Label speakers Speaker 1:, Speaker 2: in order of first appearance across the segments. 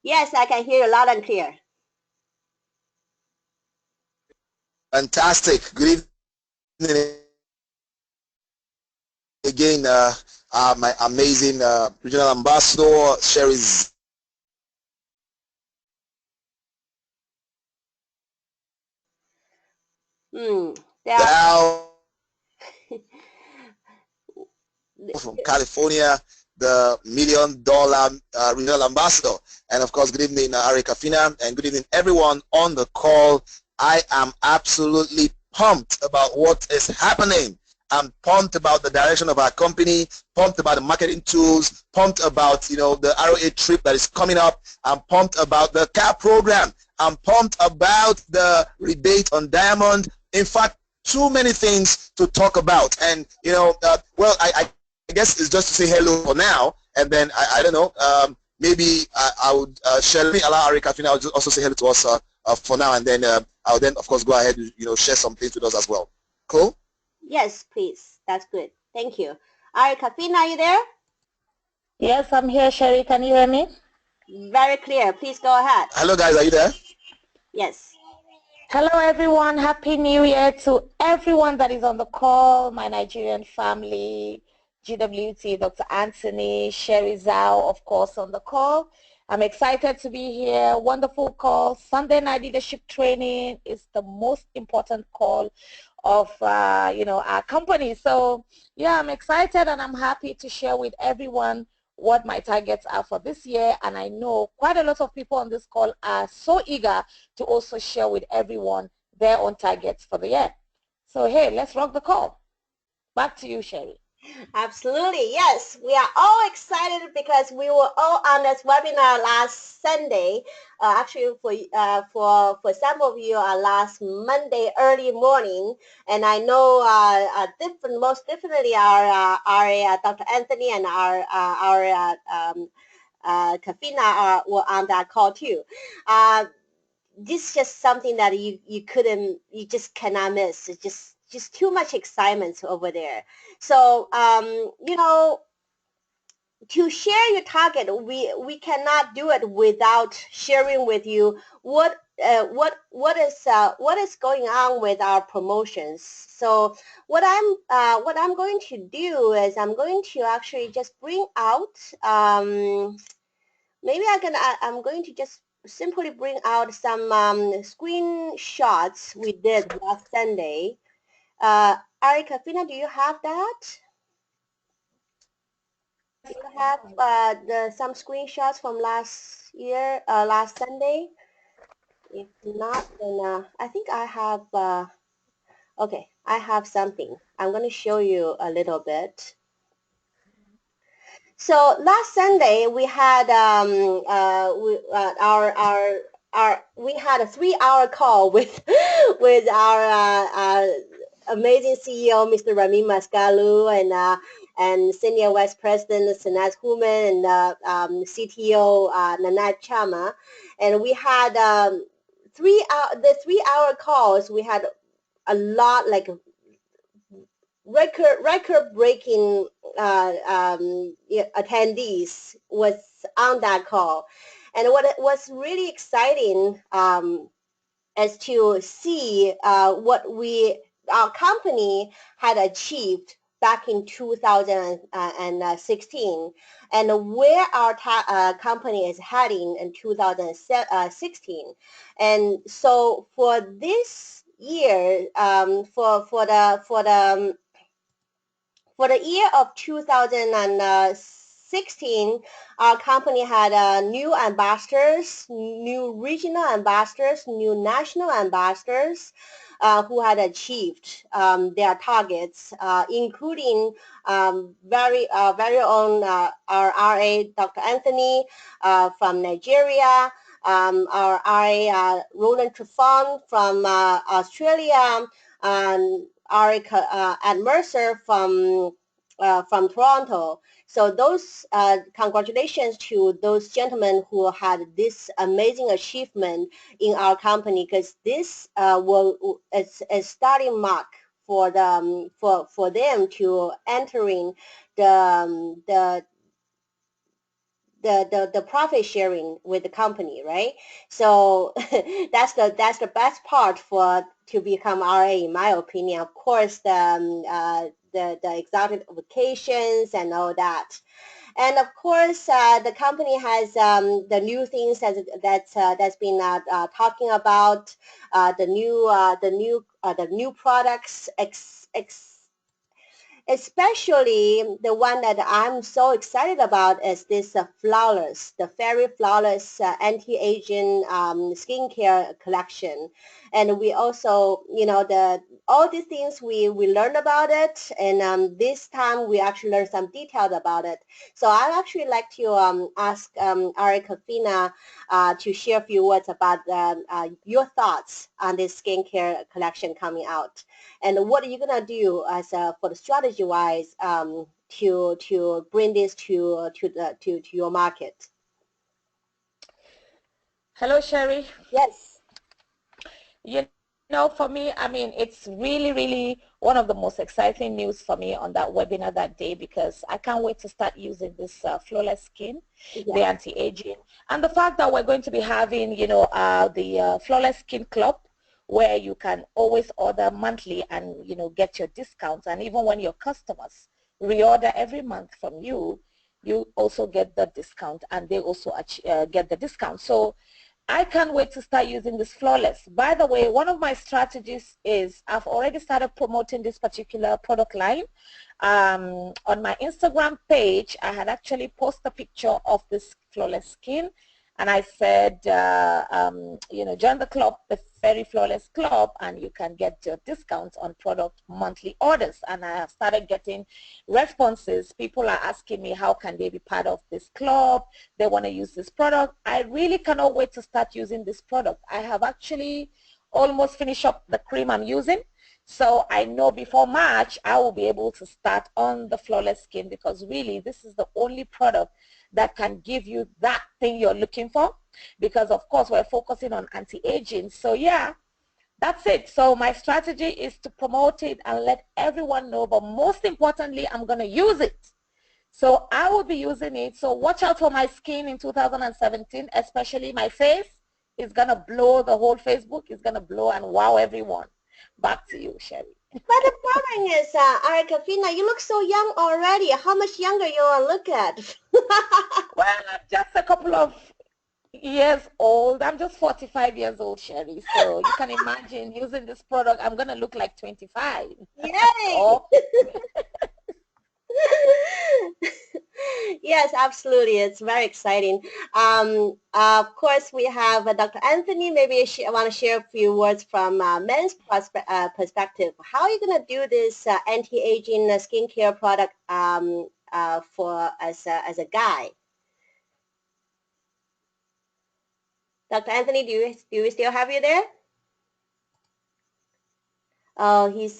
Speaker 1: Yes, I can hear you loud and clear.
Speaker 2: Fantastic. Good evening again, my amazing regional ambassador, Sherry Zhao from California, the $1 million regional ambassador. And of course, good evening, Kafina, and good evening, everyone on the call. I am absolutely pumped about what is happening. I'm pumped about the direction of our company, pumped about the marketing tools, pumped about the ROA trip that is coming up. I'm pumped about the CAP program. I'm pumped about the rebate on Diamond. In fact, too many things to talk about. And well, I guess it's just to say hello for now, and then I don't know. Maybe I would share. Let me allow Kafina also say hello to us for now, and then I'll then of course go ahead and share some things with us as well. Cool.
Speaker 1: Yes, please. That's good. Thank you. Kafina, are you there?
Speaker 3: Yes, I'm here, Sherry. Can you hear me?
Speaker 1: Very clear. Please go ahead.
Speaker 2: Hello, guys. Are you there?
Speaker 1: Yes.
Speaker 3: Hello, everyone. Happy New Year to everyone that is on the call, my Nigerian family, GWT, Dr. Anthony, Sherry Zhao, of course, on the call. I'm excited to be here. Wonderful call. Sunday night leadership training is the most important call of our company. So yeah, I'm excited and I'm happy to share with everyone what my targets are for this year, and I know quite a lot of people on this call are so eager to also share with everyone their own targets for the year. So hey, let's rock the call. Back to you, Sherry.
Speaker 1: Absolutely, yes. We are all excited because we were all on this webinar last Sunday. Actually, for some of you, last Monday early morning, and I know most definitely our Dr. Anthony and our Kafina were on that call too. This is just something that you just cannot miss. It's just too much excitement over there. So to share your target, we cannot do it without sharing with you what is going on with our promotions. So what I'm going to do is I'm going to actually just bring out I'm going to just simply bring out some screenshots we did last Sunday. Kafina, do you have that? Do you have some screenshots from last year, last Sunday? If not, then I think I have, okay, I have something. I'm going to show you a little bit. So last Sunday we had we had a 3-hour call with with our amazing CEO, Mr. Reza Mesgarlou, and Senior Vice President Sanaz Human, and CTO Nanat Chama, and we had the 3-hour calls. We had a lot, like record-breaking attendees was on that call. And what was really exciting is to see what our company had achieved back in 2016 and where our company is heading in 2016. And so for this year, for the year of 2016, our company had new ambassadors, new regional ambassadors, new national ambassadors who had achieved their targets, including very own our RA, Dr. Anthony from Nigeria, our RA, Roland Trufon from Australia, and Eric and Mercer from Toronto. So those congratulations to those gentlemen who had this amazing achievement in our company, because this is a starting mark for them to entering the the profit sharing with the company, right? So that's the best part to become RA, in my opinion. Of course, the exotic vacations and all that. And of course, the company has the new things that's been talking about, the new products, especially the one that I'm so excited about is this flawless, the FERI flawless anti-aging skincare collection. And we also, all these things we learned about it, and this time we actually learned some details about it. So I'd actually like to ask Kafina to share a few words about your thoughts on this skincare collection coming out, and what are you gonna do as for the strategy wise to bring this to your market?
Speaker 3: Hello, Sherry.
Speaker 1: Yes.
Speaker 3: You know, for me, I mean, it's really, really one of the most exciting news for me on that webinar that day, because I can't wait to start using this flawless skin, the anti-aging, and the fact that we're going to be having, the flawless skin club, where you can always order monthly and, get your discounts. And even when your customers reorder every month from you, you also get the discount, and they also get the discount. So I can't wait to start using this flawless. By the way, one of my strategies is I've already started promoting this particular product line. On my Instagram page, I had actually posted a picture of this flawless skin, and I said, join the club, the FERI Flawless Club, and you can get your discounts on product monthly orders. And I have started getting responses. People are asking me how can they be part of this club. They want to use this product. I really cannot wait to start using this product. I have actually almost finished up the cream I'm using. So I know before March, I will be able to start on the flawless skin, because really this is the only product that can give you that thing you're looking for, because of course we're focusing on anti-aging. So yeah, that's it. So my strategy is to promote it and let everyone know, but most importantly, I'm going to use it. So I will be using it. So watch out for my skin in 2017, especially my face. It's going to blow the whole Facebook. It's going to blow and wow everyone. Back to you, Sherry.
Speaker 1: But the problem is, Kafina, you look so young already. How much younger you will look at?
Speaker 3: Well, I'm just a couple of years old. I'm just 45 years old, Sherry. So you can imagine using this product, I'm going to look like 25.
Speaker 1: Yay!
Speaker 3: Oh.
Speaker 1: Yes, absolutely. It's very exciting. Of course, we have Dr. Anthony. Maybe I want to share a few words from men's perspective. How are you going to do this anti-aging skincare product for as a guy? Dr. Anthony, do we still have you there? Oh, his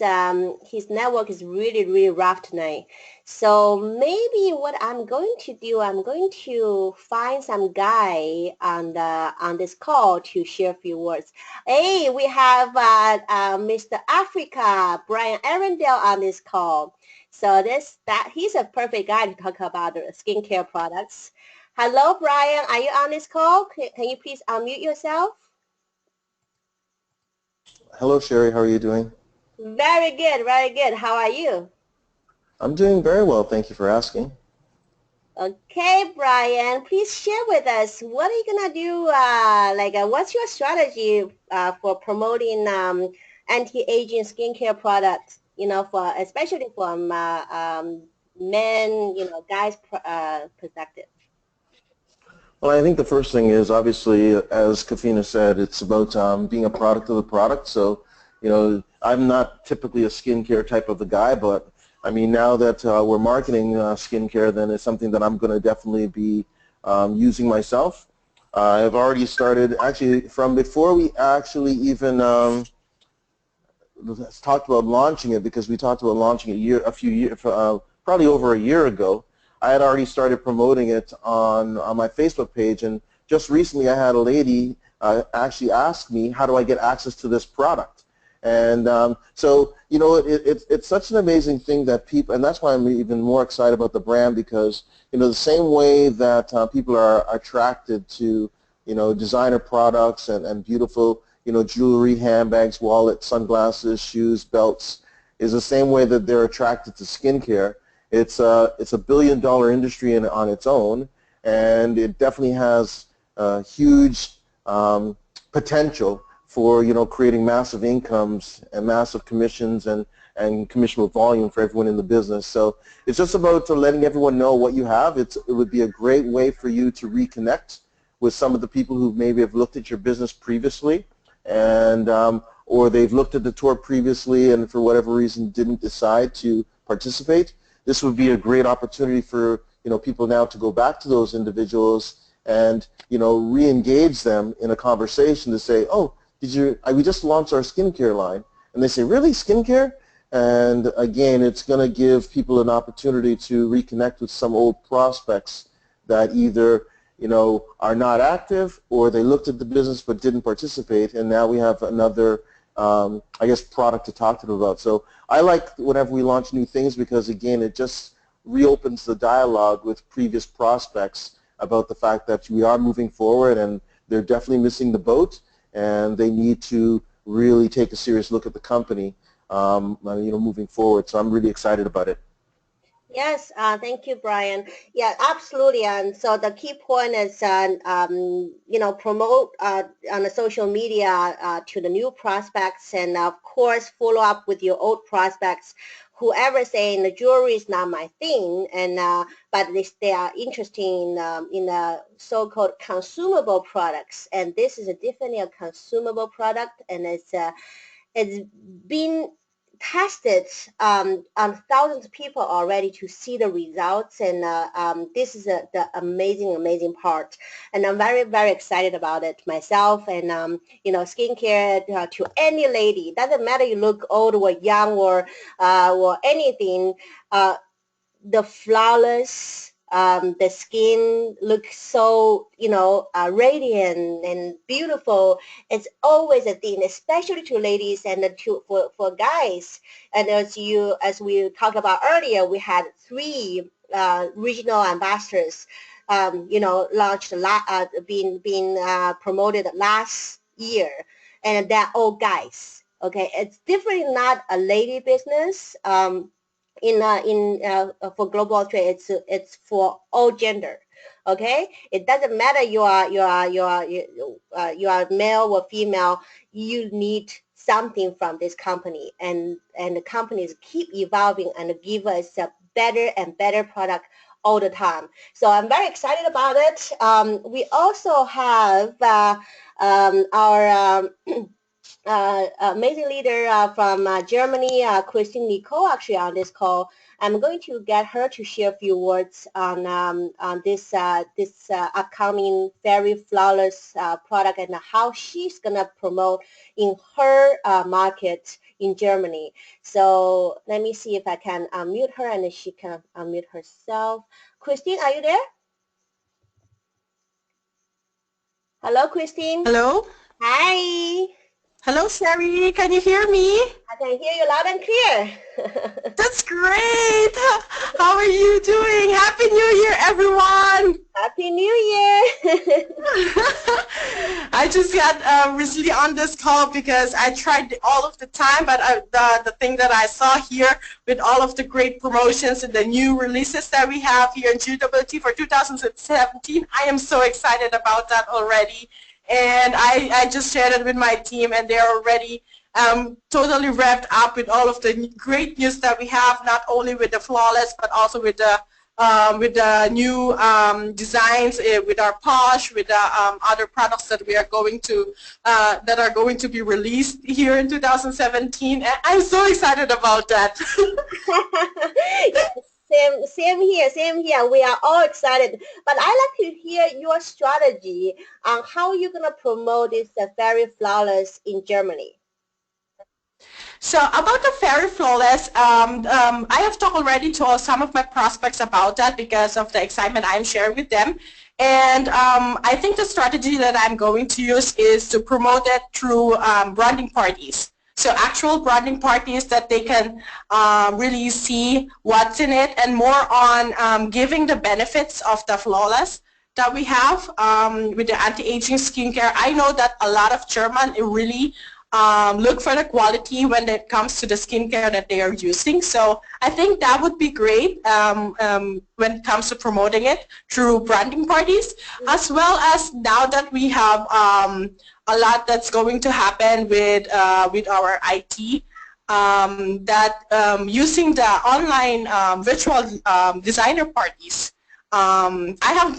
Speaker 1: network is really rough tonight. So maybe what I'm going to do, I'm going to find some guy on this call to share a few words. Hey, we have Mr. Africa, Brian Arundel on this call. So he's a perfect guy to talk about the skincare products. Hello, Brian. Are you on this call? Can you please unmute yourself?
Speaker 4: Hello, Sherry. How are you doing?
Speaker 1: Very good, very good. How are you?
Speaker 4: I'm doing very well. Thank you for asking.
Speaker 1: Okay, Brian, please share with us, what are you going to do, what's your strategy for promoting anti-aging skincare products, especially from men, guys' perspective?
Speaker 4: Well, I think the first thing is, obviously, as Kafina said, it's about being a product of the product. So, I'm not typically a skincare type of the guy, but I mean, now that we're marketing skincare, then it's something that I'm going to definitely be using myself. I've already started, actually, from before we actually even talked about launching it, because we talked about launching it probably over a year ago. I had already started promoting it on my Facebook page, and just recently I had a lady actually ask me, how do I get access to this product? And so, you know, it's such an amazing thing that people, and that's why I'm even more excited about the brand, because, you know, the same way that people are attracted to, you know, designer products and beautiful, you know, jewelry, handbags, wallets, sunglasses, shoes, belts, is the same way that they're attracted to skincare. It's a billion-dollar industry on its own, and it definitely has huge potential for, you know, creating massive incomes and massive commissions and commissionable volume for everyone in the business. So it's just about letting everyone know what you have. It would be a great way for you to reconnect with some of the people who maybe have looked at your business previously, and or they've looked at the tour previously and for whatever reason didn't decide to participate. This would be a great opportunity for, you know, people now to go back to those individuals and, you know, re-engage them in a conversation to say, oh, we just launched our skincare line. And they say, really, skincare? And again, it's going to give people an opportunity to reconnect with some old prospects that either, you know, are not active, or they looked at the business but didn't participate, and now we have another, I guess, product to talk to them about. So I like whenever we launch new things, because again, it just reopens the dialogue with previous prospects about the fact that we are moving forward and they're definitely missing the boat, and they need to really take a serious look at the company, you know, moving forward. So I'm really excited about it.
Speaker 1: Yes, thank you, Brian. Yeah, absolutely. And so the key point is, you know, promote on the social media to the new prospects, and of course follow up with your old prospects. Whoever saying the jewelry is not my thing, and but they are interested in so-called consumable products, and this is definitely a consumable product, and it's been tested on thousands of people already to see the results, and this is the amazing part, and I'm very excited about it myself. And you know, skincare to any lady, doesn't matter you look old or young or anything, the flawless, the skin looks so, you know, radiant and beautiful. It's always a thing, especially to ladies and for guys. And as we talked about earlier, we had 3 regional ambassadors, you know, launched, being promoted last year, and they're all guys. Okay, it's definitely not a lady business. For global trade, it's for all gender. Okay, it doesn't matter you are male or female. You need something from this company, and the companies keep evolving and give us a better and better product all the time. So I'm very excited about it. We also have our amazing leader from Germany, Christine Nicole, actually on this call. I'm going to get her to share a few words on this upcoming FERI Flawless product, and how she's gonna promote in her market in Germany. So let me see if I can unmute her, and she can unmute herself. Christine, are you there? Hello, Christine.
Speaker 5: Hello?
Speaker 1: Hi.
Speaker 5: Hello, Sherry. Can you hear me?
Speaker 1: I can hear you loud and clear.
Speaker 5: That's great. How are you doing? Happy New Year, everyone.
Speaker 1: Happy New Year.
Speaker 5: I just got recently on this call because I tried all of the time, but the thing that I saw here with all of the great promotions and the new releases that we have here in GWT for 2017, I am so excited about that already. And I just shared it with my team, and they're already totally wrapped up with all of the great news that we have, not only with the Flawless, but also with the new designs, with our Posh, with the other products that we are going to that are going to be released here in 2017. And I'm so excited about that.
Speaker 1: Same here. We are all excited. But I'd like to hear your strategy on how you're going to promote this FERI Flawless in Germany.
Speaker 5: So about the FERI Flawless, I have talked already to some of my prospects about that because of the excitement I'm sharing with them. And I think the strategy that I'm going to use is to promote it through branding parties. So actual branding parties that they can really see what's in it, and more on giving the benefits of the Flawless that we have with the anti-aging skincare. I know that a lot of German really look for the quality when it comes to the skincare that they are using. So I think that would be great when it comes to promoting it through branding parties, as well as now that we have a lot that's going to happen with our IT, using the online virtual designer parties. I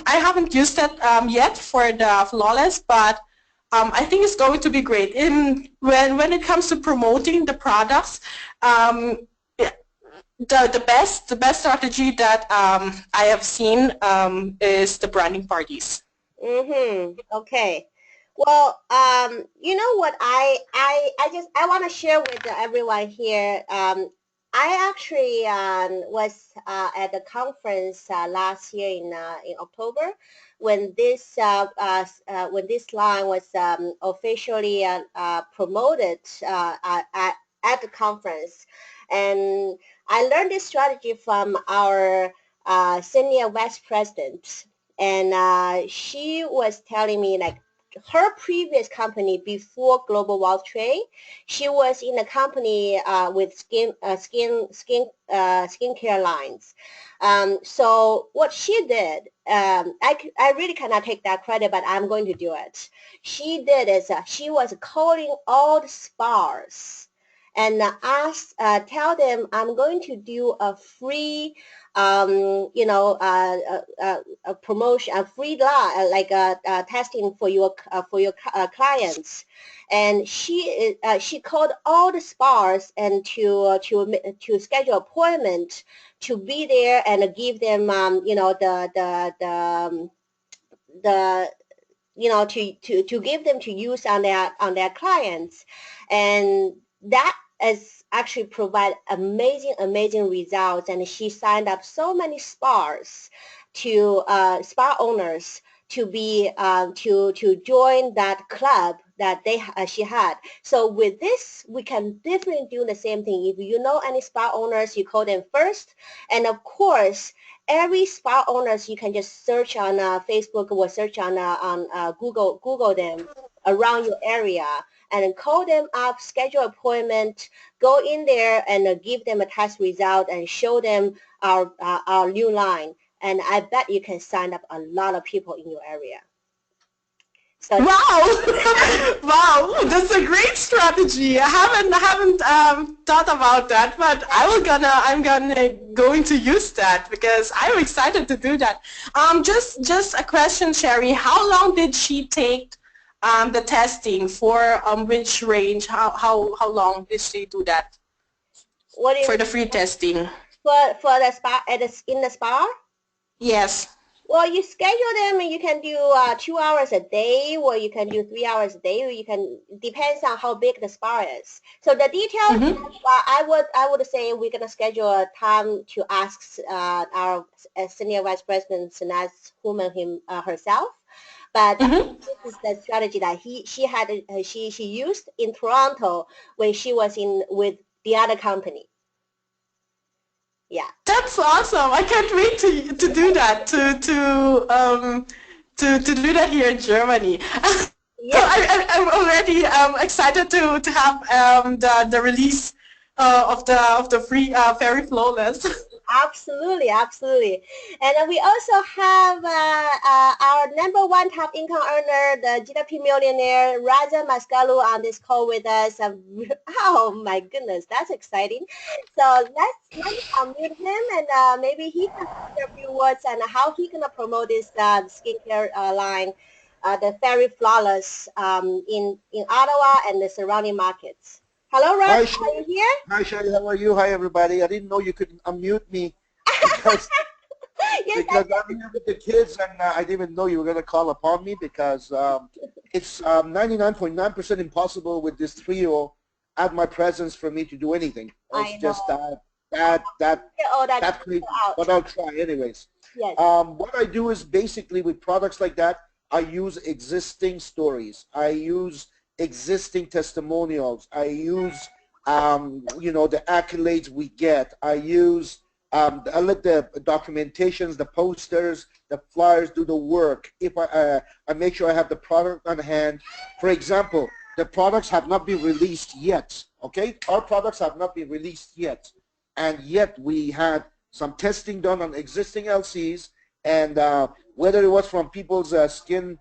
Speaker 5: haven't used it yet for the Flawless, but I think it's going to be great. When it comes to promoting the products, the best strategy that I have seen is the branding parties.
Speaker 1: Okay. Well, you know what I want to share with everyone here. I actually was at the conference last year in October when this line was officially promoted at the conference, and I learned this strategy from our senior vice president, and she was telling me, like, her previous company before Global Wealth Trade, she was in a company with skincare lines. So what she did, I really cannot take that credit, but I'm going to do it. She did is she was calling all the spas and tell them, I'm going to do a free a promotion, a free testing for your clients, and she called all the spas and to schedule appointment to be there and give them to give them to use on their clients, and that is actually provide amazing results. And she signed up so many spas to spa owners to be to join that club that she had. So with this, we can definitely do the same thing. If you know any spa owners, you call them first, and of course, every spa owners, you can just search on Facebook or search on Google them around your area, and call them up, schedule appointment, go in there and give them a test result and show them our new line. And I bet you can sign up a lot of people in your area. So
Speaker 5: wow, wow, that's a great strategy. I haven't thought about that, but I'm going to use that because I'm excited to do that. Just a question, Sherry. How long did she take the testing for? Which range? How long did she do that?
Speaker 1: What is
Speaker 5: for the free testing?
Speaker 1: For the spa in the spa?
Speaker 5: Yes.
Speaker 1: Well, you schedule them, and you can do 2 hours a day, or you can do 3 hours a day, or you can, depends on how big the spa is. So the details, I would say we're gonna schedule a time to ask our senior vice president, Sanaz Human herself. But this is the strategy that she used in Toronto when she was with the other company. Yeah.
Speaker 5: That's awesome. I can't wait to do that, to do that here in Germany. Yeah. So I'm already excited to have the release of the free FERI Flawless.
Speaker 1: Absolutely, absolutely. And we also have our #1 top income earner, the GWT millionaire, Reza Mesgarlou, on this call with us. Oh my goodness, that's exciting. So let's unmute him, and maybe he can share a few words on how he gonna promote this skincare line, the FERI Flawless, in Ottawa and the surrounding markets. Hello, Reza, are you here?
Speaker 6: Hi, Sherry, how are you? Hi, everybody. I didn't know you could unmute me because,
Speaker 1: Yes,
Speaker 6: because I'm here with the kids, and I didn't even know you were going to call upon me because it's 99.9% impossible with this trio at my presence for me to do anything. It's just that crazy, but I'll try anyways.
Speaker 1: Yes.
Speaker 6: What I do is basically with products like that, I use existing stories. I use existing testimonials. I use, you know, the accolades we get. I use, I let the documentations, the posters, the flyers do the work. If I make sure I have the product on hand. For example, the products have not been released yet, okay? Our products have not been released yet. And yet we had some testing done on existing LCs, and whether it was from people's skin,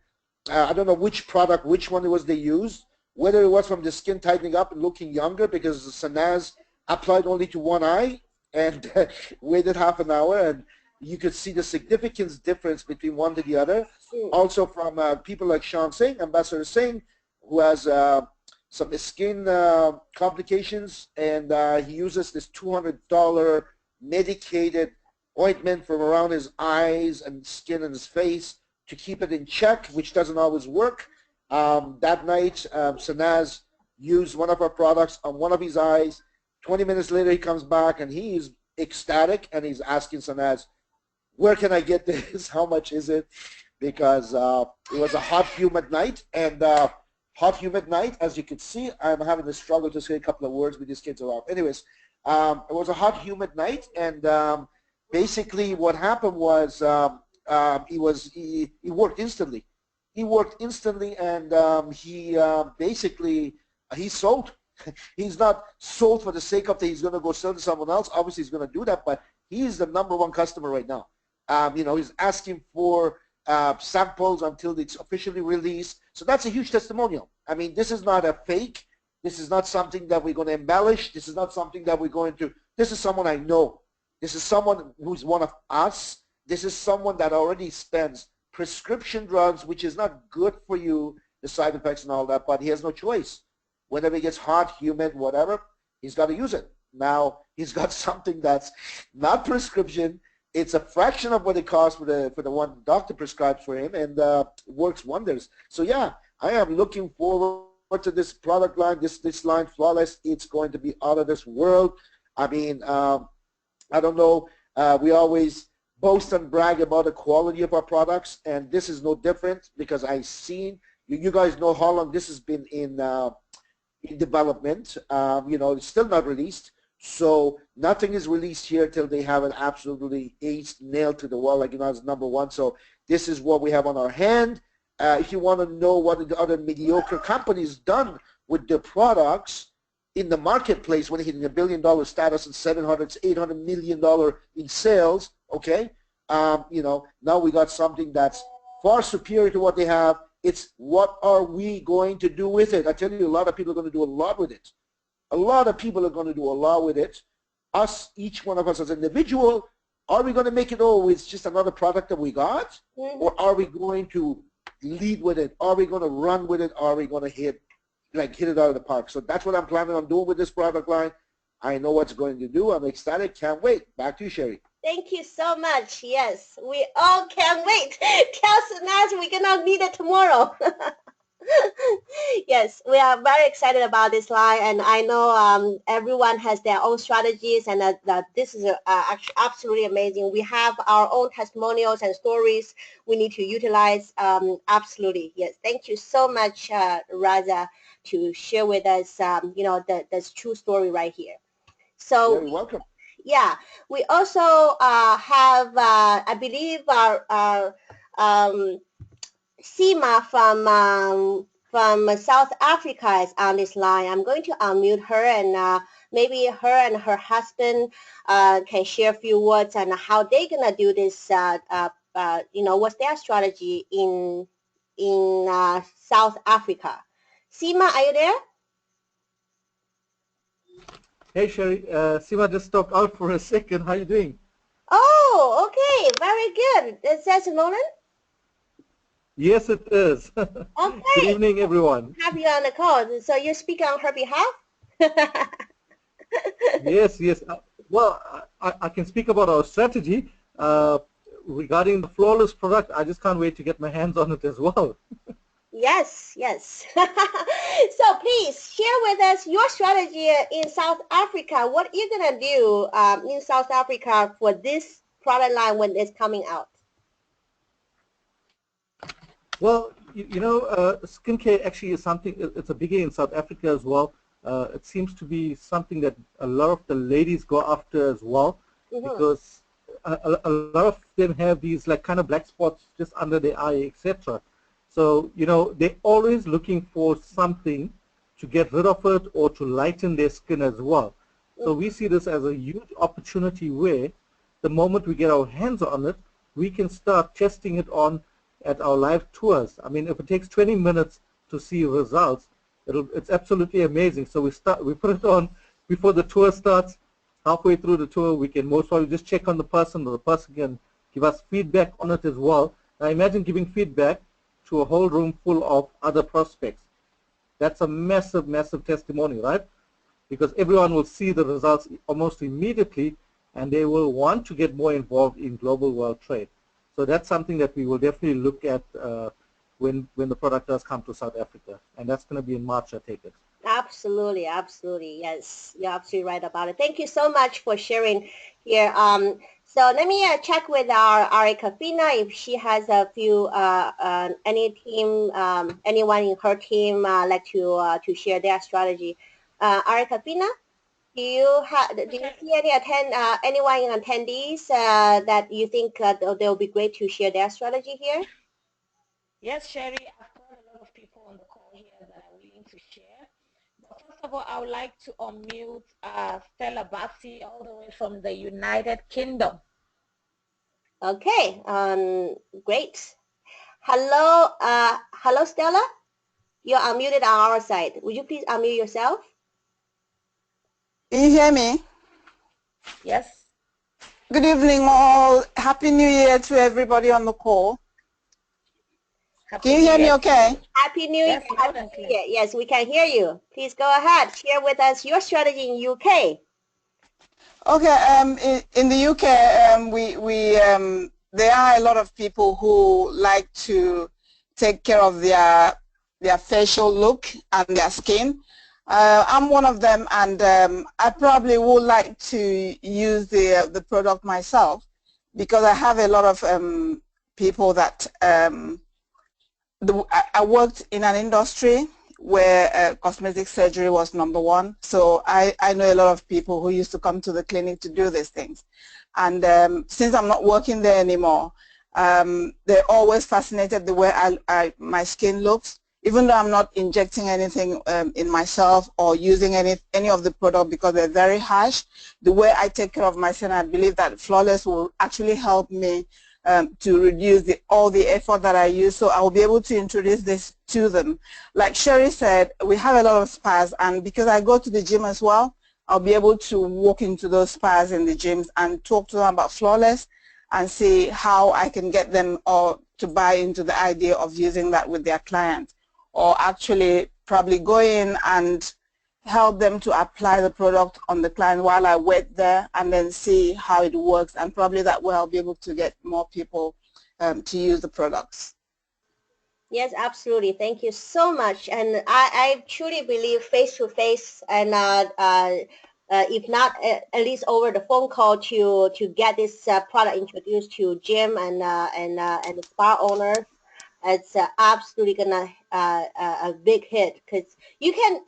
Speaker 6: I don't know which product, which one it was they used, whether it was from the skin tightening up and looking younger because Sanaz applied only to one eye and waited half an hour, and you could see the significance difference between one to the other. Also from people like Sean Singh, Ambassador Singh, who has some skin complications, and he uses this $200 medicated ointment from around his eyes and skin and his face to keep it in check, which doesn't always work. That night, Sanaz used one of our products on one of his eyes. 20 minutes later, he comes back, and he's ecstatic, and he's asking Sanaz, where can I get this? How much is it? Because it was a hot, humid night, and hot, humid night, as you can see, I'm having a struggle to say a couple of words with these kids around. Anyways, it was a hot, humid night, and basically what happened was he worked instantly. He worked instantly, and he basically, he sold. He's not sold for the sake of that he's going to go sell to someone else. Obviously, he's going to do that, but he's the #1 customer right now. You know, he's asking for samples until it's officially released. So that's a huge testimonial. I mean, this is not a fake. This is not something that we're going to embellish. This is not something that we're going to, this is someone I know. This is someone who's one of us. This is someone that already spends prescription drugs, which is not good for you, the side effects and all that, but he has no choice. Whenever it gets hot, humid, whatever, he's got to use it. Now, he's got something that's not prescription. It's a fraction of what it costs for the one the doctor prescribes for him, and works wonders. So yeah, I am looking forward to this product line, this line, Flawless. It's going to be out of this world. I mean, I don't know, we always boast and brag about the quality of our products, and this is no different because I've seen, you guys know how long this has been in development. You know, it's still not released. So nothing is released here till they have it absolutely aced, nailed to the wall, like, you know, as #1. So this is what we have on our hand. If you want to know what the other mediocre companies done with their products in the marketplace when hitting $1 billion status and $700, $800 million in sales, okay, you know, now we got something that's far superior to what they have. It's what are we going to do with it? I tell you, a lot of people are going to do a lot with it. A lot of people are going to do a lot with it. Us, each one of us as an individual, are we going to make it, oh, it's just another product that we got? Or are we going to lead with it? Are we going to run with it? Are we going to hit it out of the park? So that's what I'm planning on doing with this product line. I know what's going to do. I'm ecstatic. Can't wait. Back to you, Sherry.
Speaker 1: Thank you so much. Yes, we all can't wait. Tell Sanaz we're going to need it tomorrow. Yes, we are very excited about this line, and I know everyone has their own strategies, and that this is absolutely amazing. We have our own testimonials and stories we need to utilize. Absolutely, yes. Thank you so much, Reza, to share with us, you know, this true story right here. So,
Speaker 6: you're welcome.
Speaker 1: Yeah, we also have, I believe, our Seema from South Africa is on this line. I'm going to unmute her, and maybe her and her husband can share a few words on how they're gonna do this. You know, what's their strategy in South Africa? Seema, are you there?
Speaker 7: Hey Sherry, Seema just stopped out for a second. How are you doing?
Speaker 1: Oh, okay, very good. Is that Nolan?
Speaker 7: Yes, it is.
Speaker 1: Okay.
Speaker 7: Good evening, everyone.
Speaker 1: Have you on the call? So you speak on her behalf?
Speaker 7: Yes, yes. Well, I can speak about our strategy. Regarding the Flawless product, I just can't wait to get my hands on it as well.
Speaker 1: Yes, yes. So please share with us your strategy in South Africa. What are you going to do in South Africa for this product line when it's coming out?
Speaker 7: Well, skincare actually is something, it's a biggie in South Africa as well. It seems to be something that a lot of the ladies go after as well, because a lot of them have these like kind of black spots just under their eye, etc. So, they're always looking for something to get rid of it or to lighten their skin as well. So we see this as a huge opportunity where the moment we get our hands on it, we can start testing it on at our live tours. I mean, if it takes 20 minutes to see results, it's absolutely amazing. So we put it on before the tour starts. Halfway through the tour, we can most probably just check on the person, or the person can give us feedback on it as well. Now imagine giving feedback to a whole room full of other prospects. That's a massive, massive testimony, right? Because everyone will see the results almost immediately, and they will want to get more involved in global world trade. So that's something that we will definitely look at when the product does come to South Africa, and that's going to be in March, I take it.
Speaker 1: Absolutely, absolutely. Yes, you're absolutely right about it. Thank you so much for sharing here. So let me check with our Kafina if she has a few any team, anyone in her team like to share their strategy. Kafina, do you see any anyone in attendees that you think they'll be great to share their strategy here?
Speaker 3: Yes, Sherry, I've got a lot of people on the call here that are willing to share. But first of all, I would like to unmute Stella Bassi all the way from the United Kingdom.
Speaker 1: Okay, great. Hello, hello, Stella. You're unmuted on our side. Would you please unmute yourself?
Speaker 8: Can you hear me?
Speaker 3: Yes.
Speaker 8: Good evening, all. Happy New Year to everybody on the call. Can you hear me okay?
Speaker 1: Happy New Year. Yes, we can hear you. Please go ahead. Share with us your strategy in UK.
Speaker 8: Okay, in the UK, there are a lot of people who like to take care of their facial look and their skin. I'm one of them, and I probably would like to use the product myself, because I have a lot of people that I worked in an industry where cosmetic surgery was #1. So I know a lot of people who used to come to the clinic to do these things. And since I'm not working there anymore, they're always fascinated the way my skin looks, even though I'm not injecting anything in myself or using any of the product, because they're very harsh. The way I take care of my skin, I believe that Flawless will actually help me to reduce all the effort that I use, so I will be able to introduce this to them. Like Sherry said, we have a lot of spas, and because I go to the gym as well, I'll be able to walk into those spas in the gyms and talk to them about Flawless and see how I can get them to buy into the idea of using that with their clients, or actually probably go in and help them to apply the product on the client while I wait there, and then see how it works, and probably that way I'll be able to get more people to use the products.
Speaker 1: Yes, absolutely. Thank you so much. And I truly believe face-to-face, and if not at least over the phone call, to get this product introduced to gym and the spa owners, it's absolutely gonna a big hit, because you can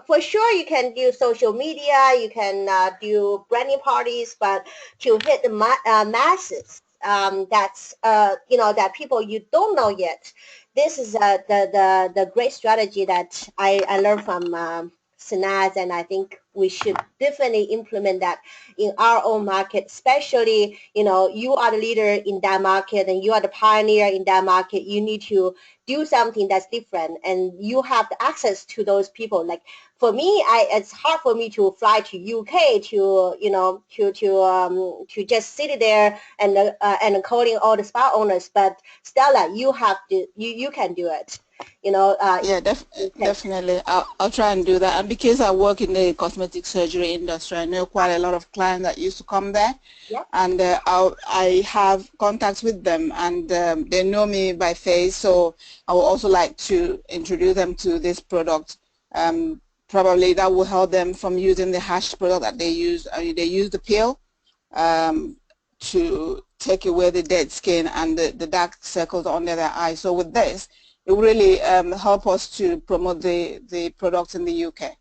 Speaker 1: for sure you can do social media, you can do branding parties, but to hit the masses, that's that people you don't know yet. This is the great strategy that I learned from Sanaz, and I think we should definitely implement that in our own market, especially, you are the leader in that market and you are the pioneer in that market. You need to do something that's different, and you have the access to those people. Like for me, it's hard for me to fly to UK to just sit there and calling all the spa owners. But Stella, you have to, you can do it.
Speaker 8: Yeah, definitely. I'll try and do that. And because I work in the cosmetic surgery industry, I know quite a lot of clients that used to come there.
Speaker 1: Yep.
Speaker 8: And I have contacts with them, and they know me by face. So I would also like to introduce them to this product. Probably that will help them from using the harsh product that they use. They use the pill to take away the dead skin and the dark circles under their eyes. So with this, it will really help us to promote the products in the UK.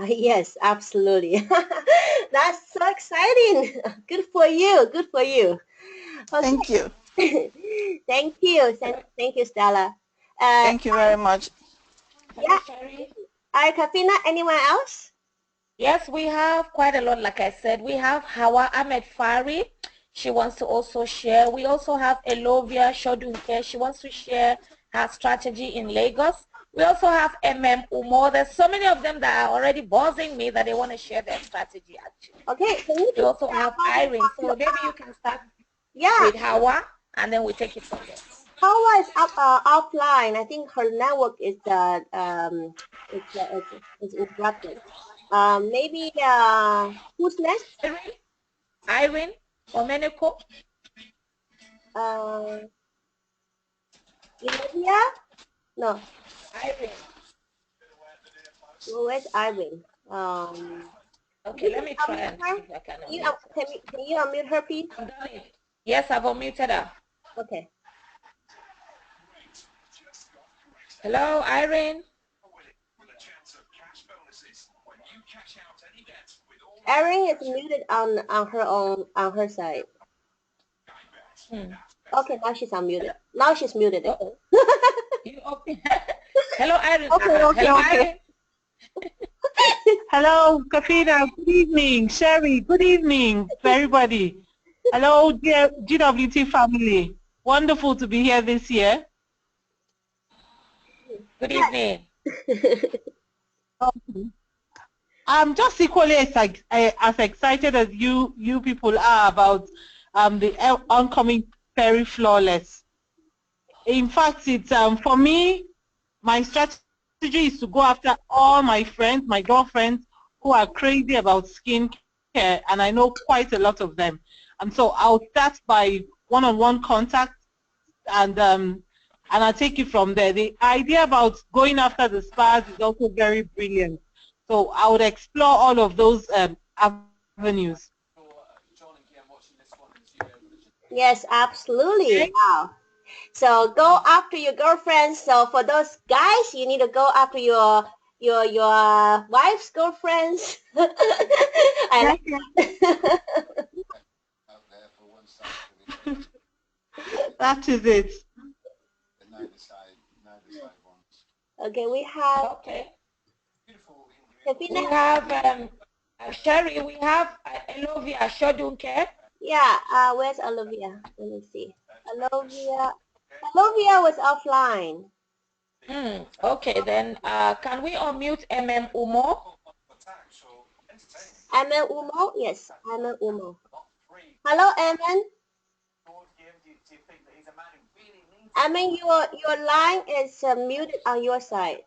Speaker 1: Yes, absolutely. That's so exciting. Good for you. Good for you. Okay.
Speaker 8: Thank you.
Speaker 1: Thank you. Thank you, Stella.
Speaker 8: Thank you very much.
Speaker 1: Yeah. Kafina, anyone else?
Speaker 3: Yes, we have quite a lot. Like I said, we have Hawa Ahmed Fari. She wants to also share. We also have Elovia Shodunke. She wants to share her strategy in Lagos. We also have Umo. There's so many of them that are already buzzing me that they want to share their strategy actually.
Speaker 1: Okay.
Speaker 3: We also have Irene. So maybe you can start with Hawa and then we take it from there.
Speaker 1: Hawa is offline. I think her network is it's interrupted. Maybe who's next?
Speaker 3: Irene or Meneko?
Speaker 1: Olivia? No.
Speaker 3: Irene.
Speaker 1: Where's Irene?
Speaker 3: Okay, let me try and see if I can unmute.
Speaker 1: Can you unmute her, please?
Speaker 3: I've done it. Yes, I've unmuted her.
Speaker 1: Okay.
Speaker 3: Hello, Irene.
Speaker 1: Irene is muted on her side. Okay, now she's unmuted. Now she's muted.
Speaker 3: Hello, Irene.
Speaker 9: Okay. Hello, Kafina. Good evening. Sherry, good evening to everybody. Hello, dear GWT family. Wonderful to be here this year.
Speaker 3: Good evening.
Speaker 9: I'm just equally as excited as you people are about the oncoming FERI Flawless. In fact, it's for me, my strategy is to go after all my friends, my girlfriends who are crazy about skincare, and I know quite a lot of them. And so I'll start by one-on-one contact, and I'll take it from there. The idea about going after the spas is also very brilliant. So I would explore all of those avenues.
Speaker 1: Yes, absolutely. Wow. So go after your girlfriends. So for those guys, you need to go after your wife's girlfriends. I like
Speaker 9: that is it.
Speaker 1: Okay, we have.
Speaker 3: Okay. We have Sherry. We have Elovia Shodunke.
Speaker 1: Yeah. Where's Olivia? Let me see. Olivia was offline.
Speaker 3: Okay, then can we unmute Umo?
Speaker 1: Umo? Yes, Umo. Hello, your line is muted on your side.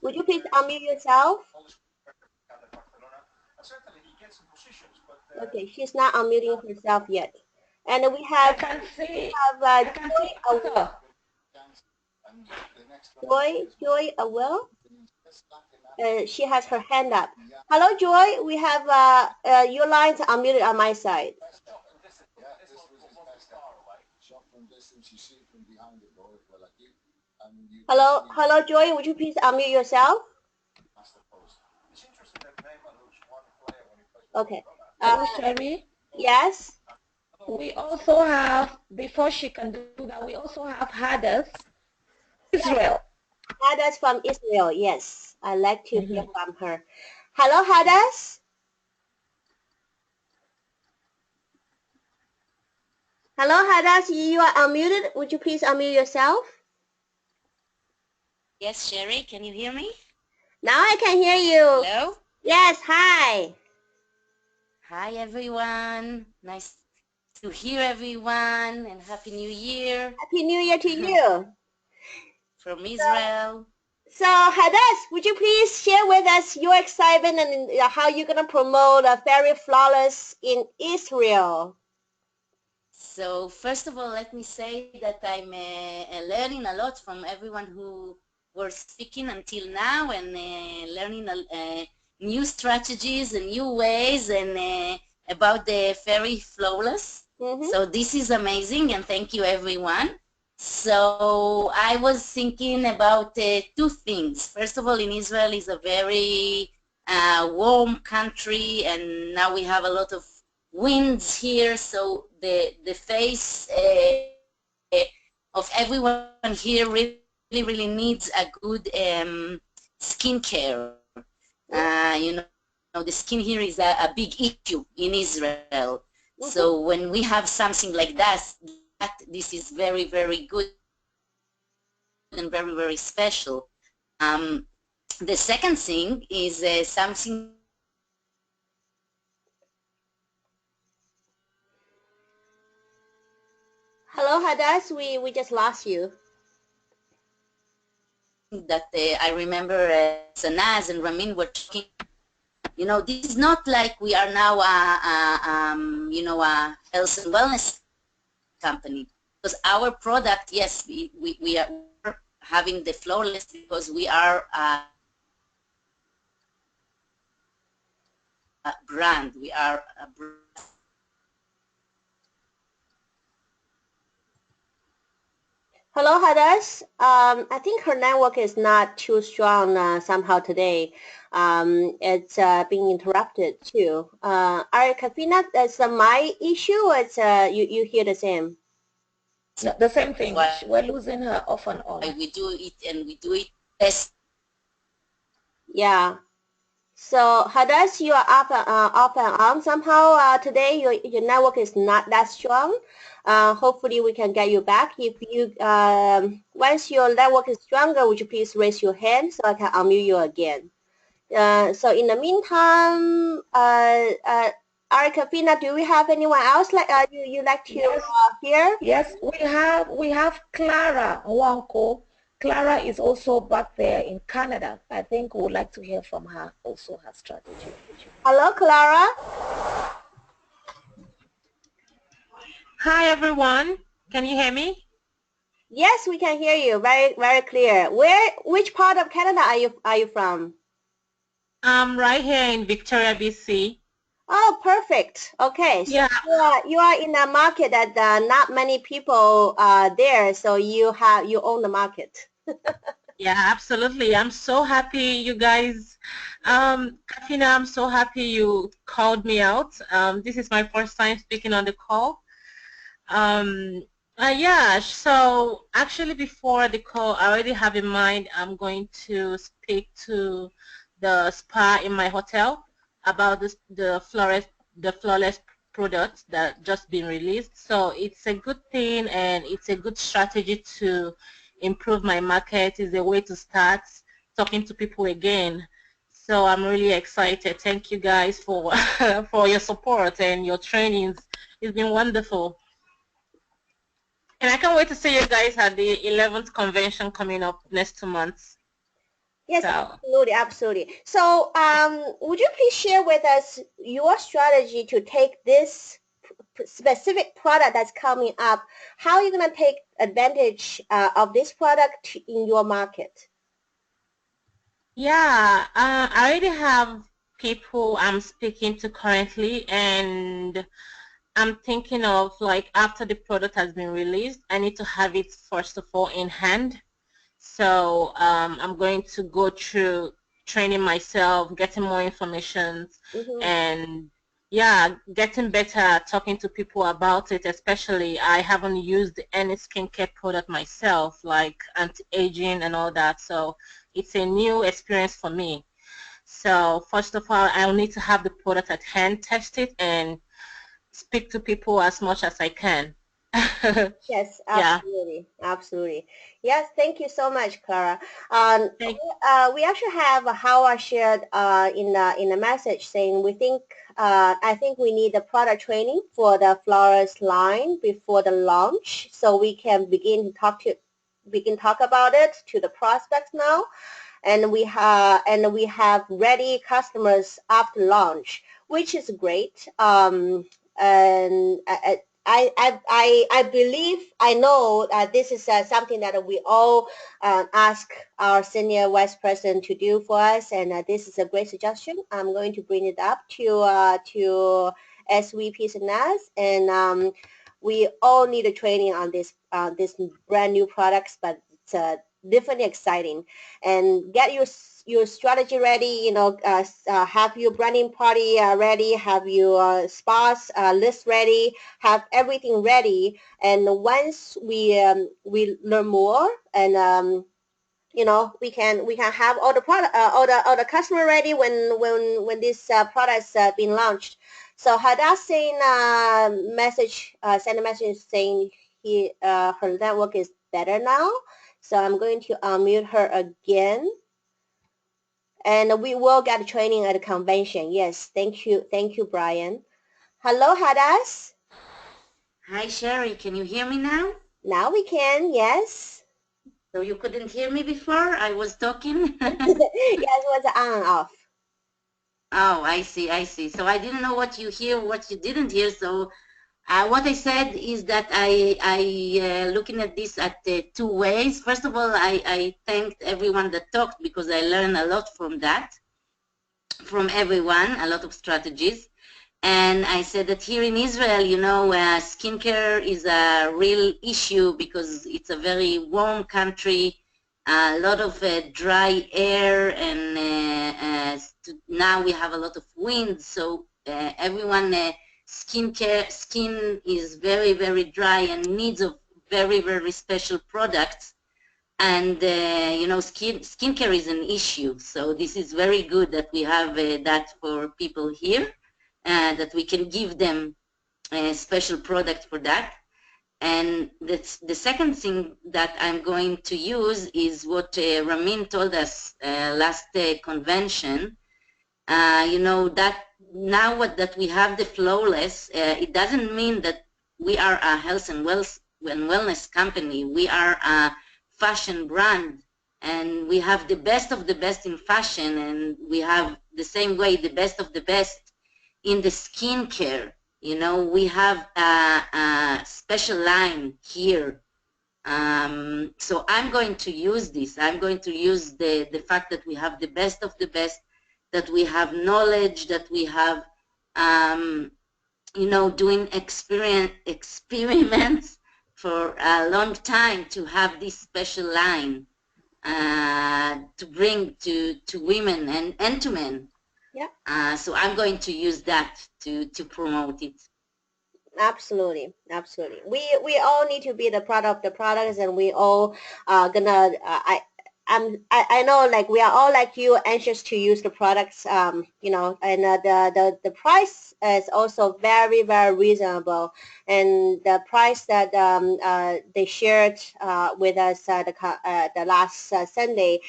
Speaker 1: Would you please unmute yourself? Okay, she's not unmuting herself yet. And we have, Joy Will. She has her hand up. Hello, Joy. We have your lines unmuted on my side. Hello, Joy. Would you please unmute yourself? Okay.
Speaker 3: Sherry?
Speaker 1: Yes?
Speaker 3: We also have, before she can do that, we also have Hadass, Israel.
Speaker 1: Hadass from Israel, yes. I'd like to hear from her. Hello, Hadass. Hello, Hadass. You are unmuted. Would you please unmute yourself?
Speaker 10: Yes, Sherry, can you hear me?
Speaker 1: Now I can hear you.
Speaker 10: Hello?
Speaker 1: Yes, hi.
Speaker 10: Hi, everyone. Nice to hear everyone, and Happy New Year.
Speaker 1: Happy New Year to you.
Speaker 10: From Israel.
Speaker 1: So, Hadass, would you please share with us your excitement and how you're going to promote FERI Flawless in Israel?
Speaker 10: So, first of all, let me say that I'm learning a lot from everyone who were speaking until now, and learning new strategies and new ways, and about the FERI Flawless.
Speaker 1: Mm-hmm.
Speaker 10: So this is amazing, and thank you, everyone. So I was thinking about two things. First of all, in Israel is a very warm country, and now we have a lot of winds here, so the face of everyone here really needs a good skincare. You know, the skin here is a big issue in Israel. So when we have something like that, this is very good and very special. The second thing is something
Speaker 1: Hello, Hadass. We just lost you.
Speaker 10: that I remember Sanaz and Ramin were talking. You know, this is not like we are now you know, a health and wellness company. Because our product, yes, we are having the flawless because we are a brand. We are a brand.
Speaker 1: Hello, Hadass. I think her network is not too strong somehow today. It's being interrupted too. Kafina, that's my issue, or it's you hear the same?
Speaker 3: No, the same thing. We're losing her off and on.
Speaker 10: We do it, and we do it best.
Speaker 1: Yeah. So Hadass, you are off and on somehow today. Your network is not that strong. Hopefully we can get you back. If you once your network is stronger, would you please raise your hand so I can unmute you again? So in the meantime, Kafina, do we have anyone else like you like to hear?
Speaker 3: Yes, we have Clara Wanko. Clara is also back there in Canada. I think we would like to hear from her, also her strategy.
Speaker 1: Hello, Clara.
Speaker 11: Hi, everyone. Can you hear me?
Speaker 1: Yes, we can hear you very clear. Which part of Canada are you from?
Speaker 11: I'm right here in Victoria, BC.
Speaker 1: Oh, perfect. Okay. So
Speaker 11: yeah.
Speaker 1: You are in a market that not many people are there, so you own the market.
Speaker 11: Yeah, absolutely. I'm so happy you guys, Kafina, I'm so happy you called me out. This is my first time speaking on the call. Yeah, so actually before the call, I already have in mind I'm going to speak to the spa in my hotel about the flawless product that just been released. So it's a good thing, and it's a good strategy to improve my market. Is a way to start talking to people again. So I'm really excited. Thank you guys for for your support and your trainings. It's been wonderful. And I can't wait to see you guys at the 11th convention coming up next 2 months.
Speaker 1: Yes, absolutely. So would you please share with us your strategy to take this specific product that's coming up? How are you going to take advantage of this product in your market?
Speaker 11: Yeah, I already have people I'm speaking to currently, and I'm thinking of, like, after the product has been released, I need to have it first of all in hand. So I'm going to go through training myself, getting more information, and yeah, getting better at talking to people about it. Especially, I haven't used any skincare product myself, like anti-aging and all that. So it's a new experience for me. So first of all, I'll need to have the product at hand, test it, and speak to people as much as I can.
Speaker 1: Yes, absolutely, absolutely. Yes, thank you so much, Clara. We actually have Howard shared in a message saying I think we need a product training for the florist line before the launch, so we can begin talk about it to the prospects now, and we have ready customers after launch, which is great. And I believe, I know this is something that we all ask our senior vice president to do for us, and this is a great suggestion. I'm going to bring it up to SVPs and us, and we all need a training on this brand new products, but it's definitely exciting. And get your strategy ready. You know, have your branding party ready. Have your spas list ready. Have everything ready. And once we learn more and you know, we can have all the product, all the customer ready when this products been launched. So Hadass saying send a message saying her network is better now. So I'm going to unmute her again, and we will get training at the convention. Yes, thank you, Brian. Hello, Hadass.
Speaker 10: Hi, Sherry. Can you hear me now?
Speaker 1: Now we can. Yes.
Speaker 10: So you couldn't hear me before? I was talking?
Speaker 1: Yes, it was on and off.
Speaker 10: Oh, I see, I see. So I didn't know what you hear, what you didn't hear. So what I said is that I looking at this at two ways. First of all, I thanked everyone that talked because I learned a lot from that, from everyone, a lot of strategies. And I said that here in Israel, you know, skincare is a real issue because it's a very warm country, a lot of dry air, and now we have a lot of wind. So everyone, skin is very, very dry and needs of very, very special products. And you know, skincare is an issue. So this is very good that we have that for people here. That we can give them a special product for that. And that's the second thing that I'm going to use is what Ramin told us last convention. You know, that now that we have the flawless, it doesn't mean that we are a health and wellness company. We are a fashion brand, and we have the best of the best in fashion, and we have the same way the best of the best in the skincare. You know, we have a special line here. So I'm going to use this. I'm going to use the fact that we have the best of the best, that we have knowledge, that we have, you know, doing experiments for a long time to have this special line to bring to women and to men.
Speaker 1: Yeah.
Speaker 10: So I'm going to use that to promote it.
Speaker 1: Absolutely, absolutely. We all need to be the product of the products, and we all gonna. I know, like, we are all like you, anxious to use the products. You know, and the price is also very, very reasonable, and the price that they shared with us the last Sunday,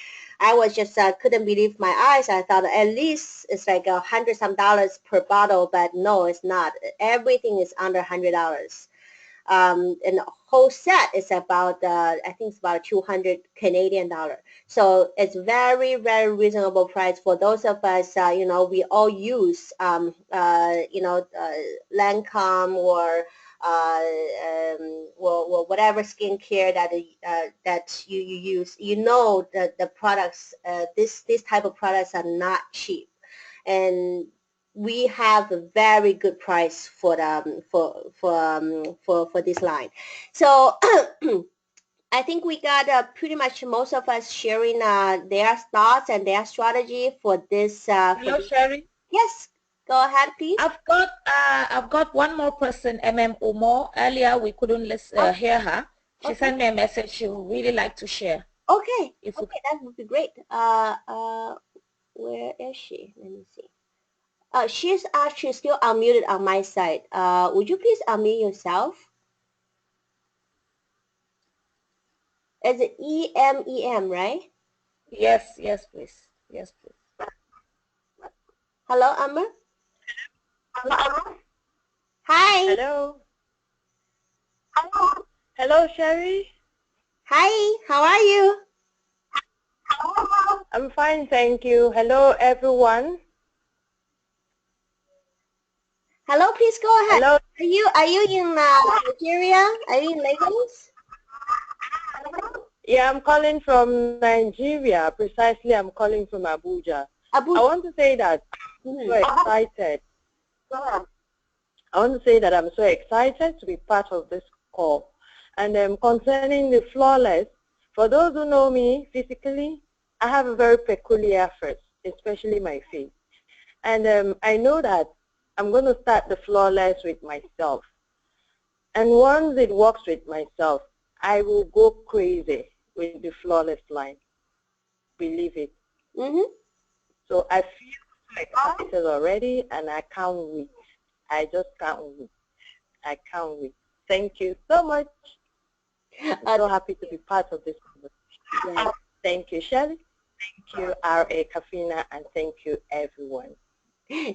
Speaker 1: I was just couldn't believe my eyes. I thought at least it's like $100 some per bottle, but no, it's not. Everything is under $100. And the whole set is about I think it's about 200 Canadian dollar. So it's very, very reasonable price for those of us. You know, we all use you know, Lancome or whatever skincare that you use. You know that the products, this type of products are not cheap, and we have a very good price for this line. So I think we got pretty much most of us sharing their thoughts and their strategy for this.
Speaker 3: Hello, Sherry.
Speaker 1: Yes, go ahead, please.
Speaker 3: I've got one more person, Omo. Earlier we couldn't hear her. She sent me a message. She would really like to share.
Speaker 1: Okay. Okay, that would be great. Where is she? Let me see. She's actually still unmuted on my side. Would you please unmute yourself? Is it EMEM, right?
Speaker 3: Yes, yes, please. Yes, please.
Speaker 1: Hello, Amber? Hello. Hi.
Speaker 12: Hello. Hello. Hello, Sherry.
Speaker 1: Hi, how are you?
Speaker 12: I'm fine, thank you. Hello, everyone.
Speaker 1: Hello, please go ahead.
Speaker 12: Hello.
Speaker 1: Are you in Nigeria? Are you in Lagos?
Speaker 12: Yeah, I'm calling from Nigeria. Precisely, I'm calling from Abuja. I want to say that I'm so excited. I want to say that I'm so excited to be part of this call. And concerning the flawless, for those who know me physically, I have a very peculiar face, especially my face. And I know that I'm going to start the flawless with myself. And once it works with myself, I will go crazy with the flawless line. Believe it. So I feel excited already, and I can't wait. I just can't wait. I can't wait. Thank you so much. I'm so happy to be part of this conversation. Thank you, Shelley. Thank you, R.A. Kafina, and thank you, everyone.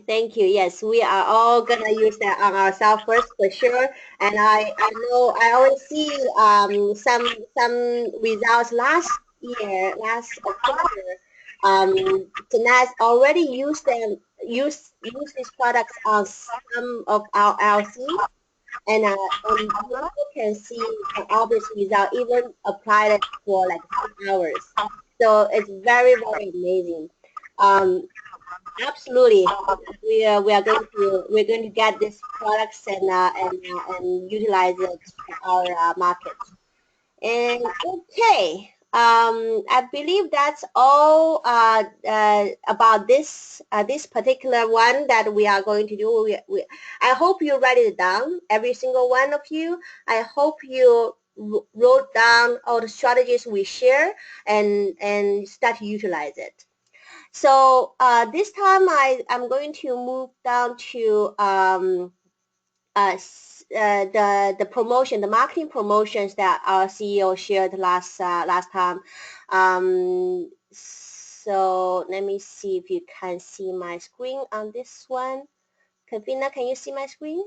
Speaker 1: Thank you. Yes, we are all gonna use that on ourselves first for sure. And I know I always see some results last year, last October. Tanaz already used use these products on some of our LC, and you can see the obvious result. Even applied it for like 2 hours, so it's very amazing. Absolutely, we're going to get these products and utilize it for our market. And okay, I believe that's all about this this particular one that we are going to do. I hope you write it down, every single one of you. I hope you wrote down all the strategies we share and start to utilize it. So this time I'm going to move down to the promotion, the marketing promotions that our CEO shared last time. So let me see if you can see my screen on this one. Kavina, can you see my screen?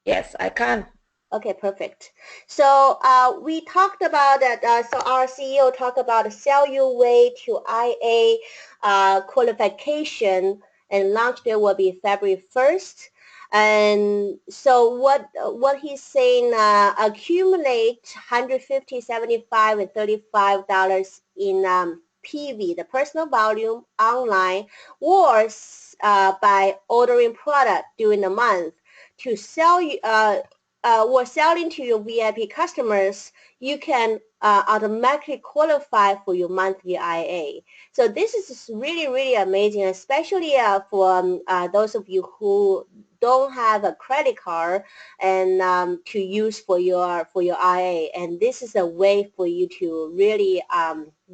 Speaker 3: Yes, I can.
Speaker 1: Okay, perfect. So we talked about that. So our CEO talked about Sell Your Way to IA qualification, and launch there will be February 1st. And so what he's saying, accumulate $150, $75, and $35 in PV, the personal volume online, or by ordering product during the month to sell or selling to your VIP customers, you can automatically qualify for your monthly IA. So this is really amazing, especially for those of you who don't have a credit card and to use for your IA. And this is a way for you to really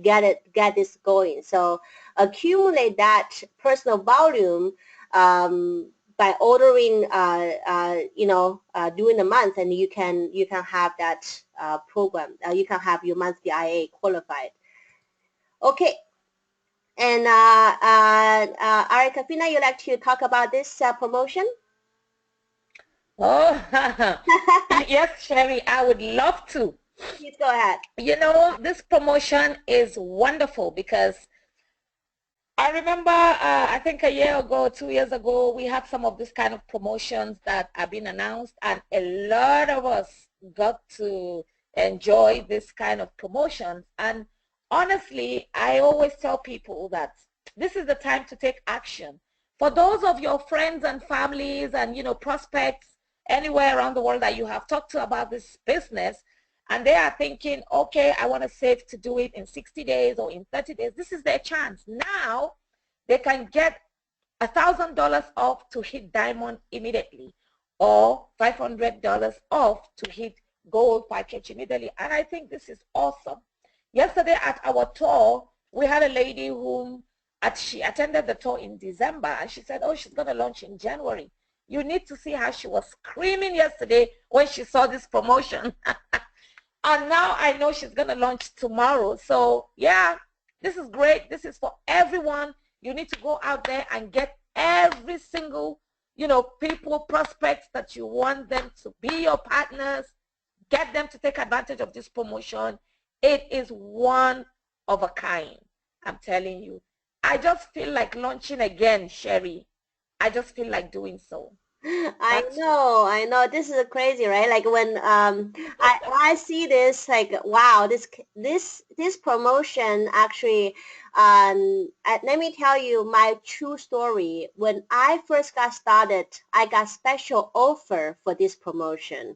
Speaker 1: get this going. So accumulate that personal volume by ordering, during the month, and you can have that program. You can have your monthly IA qualified. Okay. And Ari Kafina, you'd like to talk about this promotion?
Speaker 3: Oh, yes, Sherry, I would love to.
Speaker 1: Please go ahead.
Speaker 3: You know, this promotion is wonderful because I remember, I think a year ago, 2 years ago, we had some of this kind of promotions that have been announced, and a lot of us got to enjoy this kind of promotions. And honestly, I always tell people that this is the time to take action. For those of your friends and families and, prospects anywhere around the world that you have talked to about this business, and they are thinking, okay, I want to save to do it in 60 days or in 30 days. This is their chance. Now they can get $1,000 off to hit diamond immediately, or $500 off to hit gold package immediately. And I think this is awesome. Yesterday at our tour, we had a lady whom she attended the tour in December, and she said, oh, she's going to launch in January. You need to see how she was screaming yesterday when she saw this promotion. And now I know she's going to launch tomorrow. So yeah, this is great. This is for everyone. You need to go out there and get every single, people, prospects that you want them to be your partners. Get them to take advantage of this promotion. It is one of a kind. I'm telling you. I just feel like launching again, Sherry. I just feel like doing so.
Speaker 1: I know. This is crazy, right? Like when I see this, like wow, this promotion actually. Let me tell you my true story. When I first got started, I got special offer for this promotion.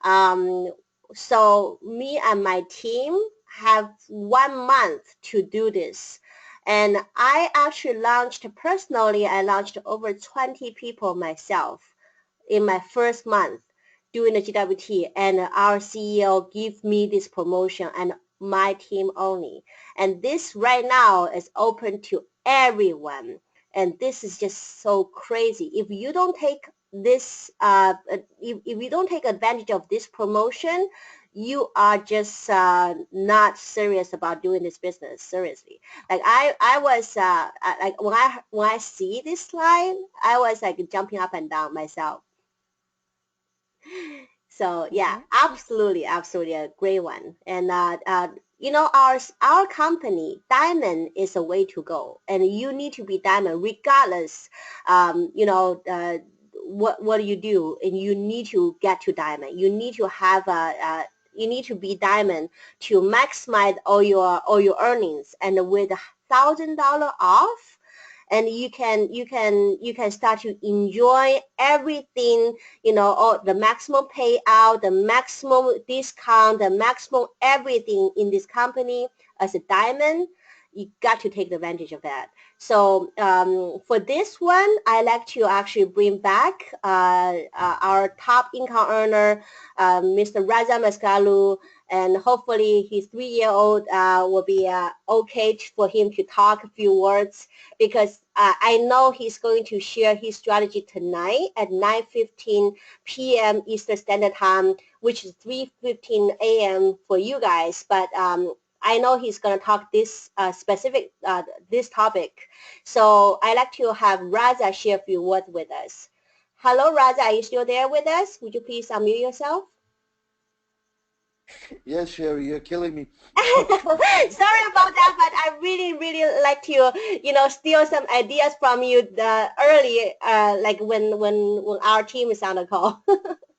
Speaker 1: Um, so me and my team have 1 month to do this. And I actually launched personally, I launched over 20 people myself in my first month doing the GWT, and our CEO gave me this promotion and my team only. And this right now is open to everyone. And this is just so crazy. If you don't take this, if you don't take advantage of this promotion, you are just not serious about doing this business. Seriously, like I was like when I see this slide, I was like jumping up and down myself. So yeah, absolutely, absolutely a great one. And you know, our company, diamond is a way to go, and you need to be diamond regardless. You know, what do you do, and you need to get to diamond. You need to have you need to be diamond to maximize all your earnings, and with $1,000 off, and you can start to enjoy everything, you know, all the maximum payout, the maximum discount, the maximum everything in this company as a diamond. You got to take advantage of that. So for this one, I like to actually bring back our top income earner, Mr. Reza Mesgarlou, and hopefully his 3-year-old will be okay for him to talk a few words, because I know he's going to share his strategy tonight at 9:15 p.m. Eastern Standard Time, which is 3:15 a.m. for you guys. But I know he's going to talk this specific this topic. So I like to have Raza share a few words with us. Hello, Raza, are you still there with us? Would you please unmute yourself?
Speaker 6: Yes, Sherry, you're killing me.
Speaker 1: Sorry about that, but I really, really like to, you know, steal some ideas from you early, like when our team is on the call.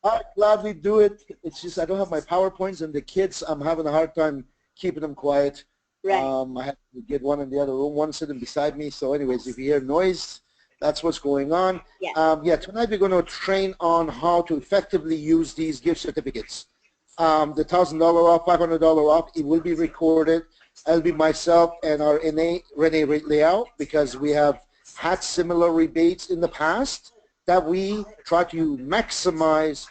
Speaker 6: I'd gladly do it. It's just I don't have my PowerPoints, and the kids, I'm having a hard time keeping them quiet.
Speaker 1: Right.
Speaker 6: I have to get one in the other room, one sitting beside me. So anyways, if you hear noise, that's what's going on.
Speaker 1: Yeah.
Speaker 6: Yeah, tonight we're going to train on how to effectively use these gift certificates. The $1,000 off, $500 off, it will be recorded. It'll be myself and our Renee Leao, because we have had similar rebates in the past that we try to maximize,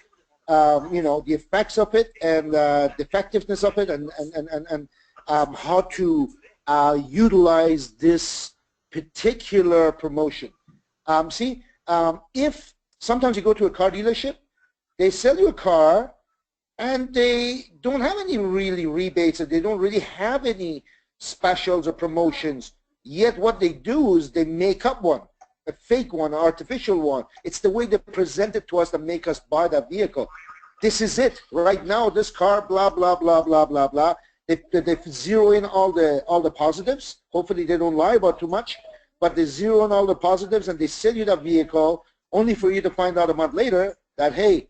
Speaker 6: you know, the effects of it and the effectiveness of it, and how to utilize this particular promotion. If sometimes you go to a car dealership, they sell you a car, and they don't have any really rebates, and they don't really have any specials or promotions. Yet what they do is they make up one, a fake one, an artificial one. It's the way they present it to us that make us buy that vehicle. This is it. Right now, this car, blah, blah, blah, blah, blah, blah. They zero in all the positives. Hopefully they don't lie about too much, but they zero in all the positives, and they sell you that vehicle only for you to find out a month later that, hey,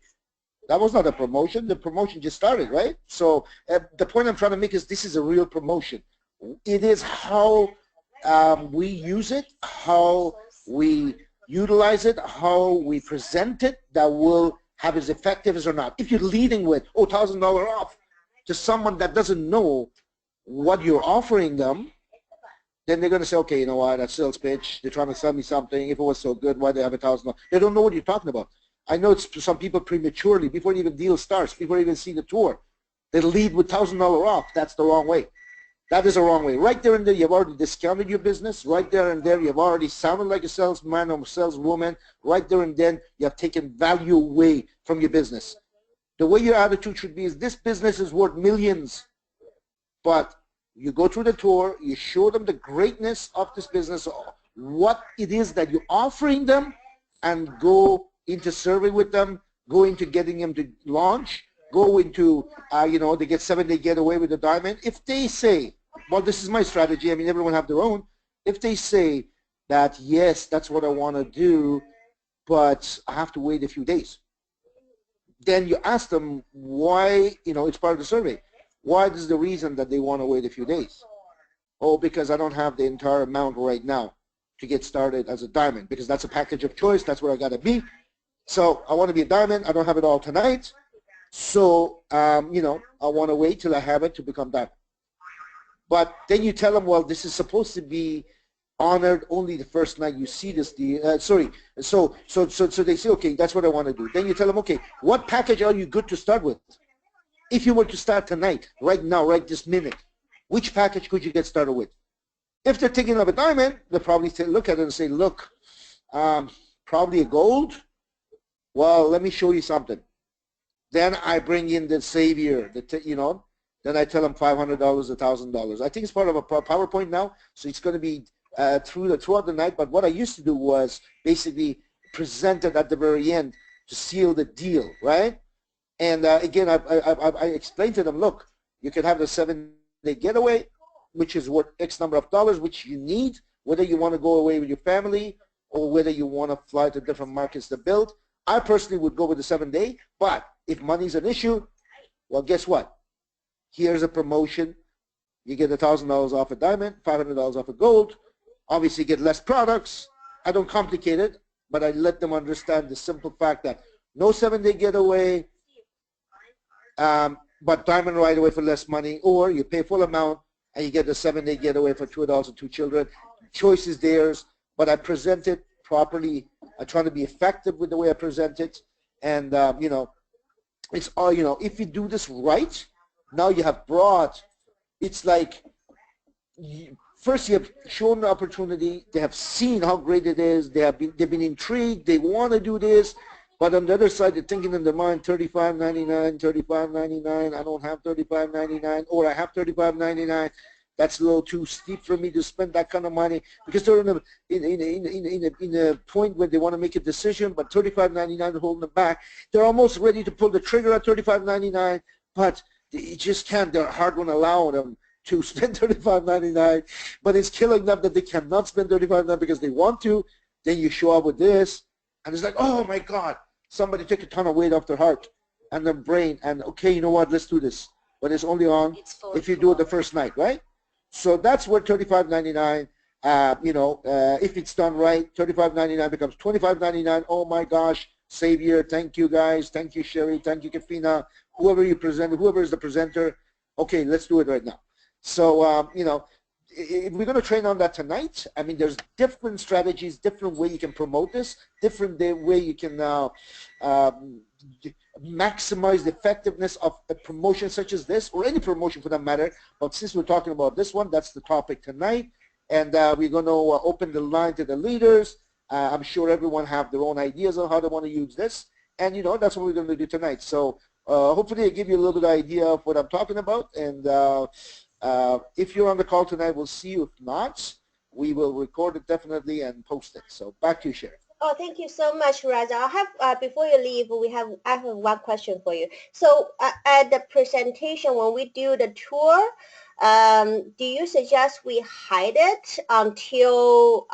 Speaker 6: that was not a promotion. The promotion just started, right? So the point I'm trying to make is this is a real promotion. It is how we use it, how we utilize it, how we present it that will have as effective as or not. If you're leading with, oh, $1,000 off to someone that doesn't know what you're offering them, then they're going to say, okay, you know what, that's sales pitch. They're trying to sell me something. If it was so good, why do they have $1,000? They don't know what you're talking about. I know it's some people prematurely, before even deal starts, before even see the tour, they lead with $1,000 off. That's the wrong way. That is the wrong way. Right there and there, you've already discounted your business. Right there and there, you've already sounded like a salesman or saleswoman. Right there and then, you have taken value away from your business. The way your attitude should be is, this business is worth millions. But you go through the tour, you show them the greatness of this business, what it is that you're offering them, and go into survey with them, go into getting them to launch, go into, you know, they get 7-day getaway with the diamond. If they say, well, this is my strategy, I mean, everyone have their own. If they say that, yes, that's what I want to do, but I have to wait a few days. Then you ask them why, it's part of the survey. Why is the reason that they want to wait a few days? Oh, because I don't have the entire amount right now to get started as a diamond, because that's a package of choice. That's where I got to be. So I want to be a diamond. I don't have it all tonight. So, I want to wait till I have it to become diamond. But then you tell them, well, this is supposed to be honored only the first night you see this deal. So they say, okay, that's what I want to do. Then you tell them, okay, what package are you good to start with? If you were to start tonight, right now, right this minute, which package could you get started with? If they're thinking of a diamond, they'll probably look at it and say, look, probably a gold. Well, let me show you something. Then I bring in the savior, then I tell them $500, $1,000. I think it's part of a PowerPoint now, so it's going to be throughout the night. But what I used to do was basically present it at the very end to seal the deal, right? And again, I explained to them, look, you can have the 7-day getaway, which is worth X number of dollars, which you need, whether you want to go away with your family or whether you want to fly to different markets to build. I personally would go with the 7-day, but if money's an issue, well, guess what? Here's a promotion. You get $1,000 off a diamond, $500 off a gold. Obviously, you get less products. I don't complicate it, but I let them understand the simple fact that no 7-day getaway, but diamond right away for less money, or you pay full amount and you get the 7-day getaway for $2 and 2 children. Choice is theirs, but I present it properly. I try to be effective with the way I present it, and it's all, if you do this right, now you have brought, it's like, first you have shown the opportunity, they have seen how great it is, they've been intrigued, they want to do this, but on the other side, they're thinking in their mind, $35.99, $35.99, I don't have $35.99, or I have $35.99, that's a little too steep for me to spend that kind of money, because they're in a point where they want to make a decision, but $35.99 is holding them back. They're almost ready to pull the trigger at $35.99, but they just can't. Their heart won't allow them to spend $35.99, but it's killing them that they cannot spend $35.99 because they want to. Then you show up with this, and it's like, oh my God, somebody took a ton of weight off their heart and their brain, and okay, you know what, let's do this. But it's only on if you do it the first night, right? So that's where $35.99, if it's done right, $35.99 becomes $25.99. Oh my gosh, savior, thank you guys, thank you Sherry, thank you Kafina, whoever you present, whoever is the presenter. Okay, let's do it right now. So, if we're going to train on that tonight, I mean, there's different strategies, different way you can promote this, different way you can maximize the effectiveness of a promotion such as this, or any promotion for that matter. But since we're talking about this one, that's the topic tonight. And we're going to open the line to the leaders. I'm sure everyone have their own ideas on how they want to use this. And, that's what we're going to do tonight. So hopefully I give you a little bit of idea of what I'm talking about. And if you're on the call tonight, we'll see you. If not, we will record it definitely and post it. So back to you, Sherry.
Speaker 1: Oh, thank you so much, Reza. I have before you leave, I have one question for you. So at the presentation, when we do the tour, do you suggest we hide it until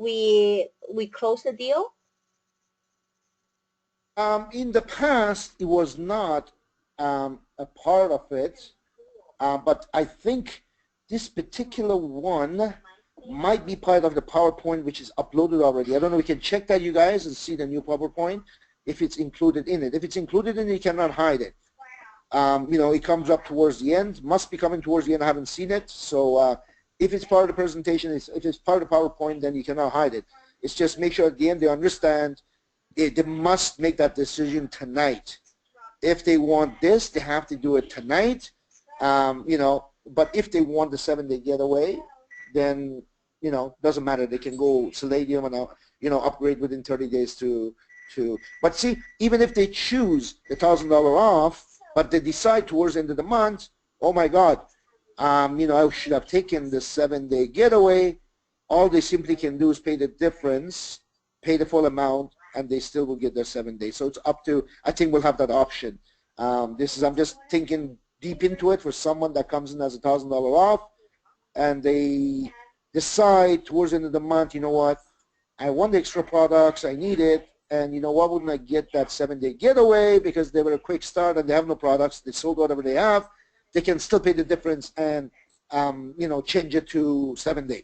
Speaker 1: we close the deal?
Speaker 6: In the past, it was not a part of it, but I think this particular one might be part of the PowerPoint, which is uploaded already. I don't know, we can check that, you guys, and see the new PowerPoint if it's included in it. If it's included in it, you cannot hide it. It comes up towards the end, must be coming towards the end. I haven't seen it. So if it's part of the presentation, if it's part of the PowerPoint, then you cannot hide it. It's just make sure at the end they understand they must make that decision tonight. If they want this, they have to do it tonight. But if they want the 7-day getaway, then doesn't matter. They can go Palladium and upgrade within 30 days to. But see, even if they choose the $1,000 off, but they decide towards the end of the month, oh my God, I should have taken the 7-day getaway. All they simply can do is pay the difference, pay the full amount, and they still will get their 7 days. So it's up to. I think we'll have that option. I'm just thinking deep into it for someone that comes in as $1,000 off, and they decide towards the end of the month, you know what, I want the extra products, I need it, and you know, why wouldn't I get that 7-day getaway? Because they were a quick start and they have no products. They sold whatever they have. They can still pay the difference and you know, change it to 7-day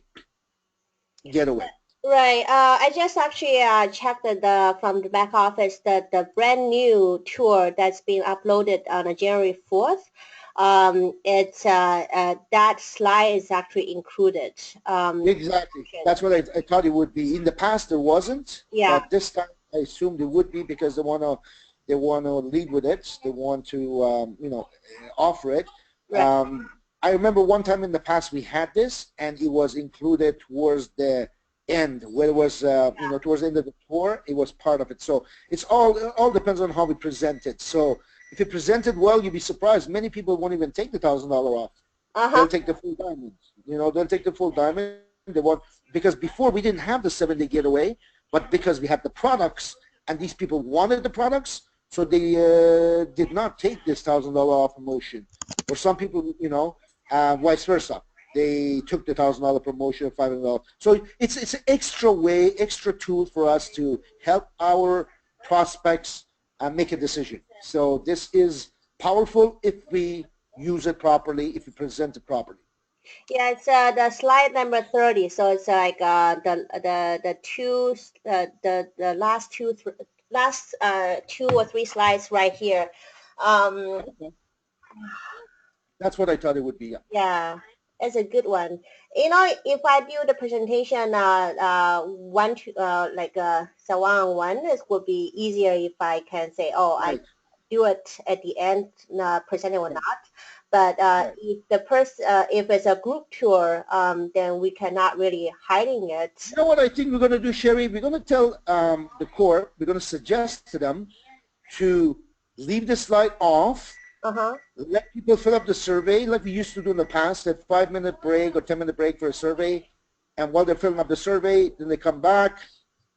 Speaker 6: getaway.
Speaker 1: Right. I just actually checked from the back office that the brand new tour that's being uploaded on January 4th. It's that slide is actually included.
Speaker 6: Exactly. That's what I thought it would be. In the past, there wasn't.
Speaker 1: Yeah.
Speaker 6: But this time, I assumed it would be because they want to lead with it. They want to you know, offer it.
Speaker 1: Right.
Speaker 6: I remember one time in the past we had this, and it was included towards the end, where it was you know, towards the end of the tour, it was part of it. So it all depends on how we present it. So if you present it well, you'd be surprised. Many people won't even take the $1,000 off. They'll take the full diamond. You know, they'll take the full diamond. They want, because before we didn't have the 7-day getaway, but because we had the products and these people wanted the products, so they did not take this $1,000 off promotion. Or some people, you know, vice versa. They took the $1,000 promotion, $500. So it's an extra way, extra tool for us to help our prospects make a decision. So this is powerful if we use it properly, if we present it properly.
Speaker 1: Yeah, it's the slide number 30. So it's like the last two or three slides right here.
Speaker 6: Okay. That's what I thought it would be.
Speaker 1: Yeah, it's a good one. You know, if I do the presentation so one-on-one, it would be easier if I can say, oh,
Speaker 6: Right.
Speaker 1: I do it at the end, presenting or not. But if the if it's a group tour, then we cannot really hiding it.
Speaker 6: You know what I think we're going to do, Sherry? We're going to tell the Corps, we're going to suggest to them to leave the slide off. Let people fill up the survey like we used to do in the past, a 5-minute break or 10-minute break for a survey. And while they're filling up the survey, then they come back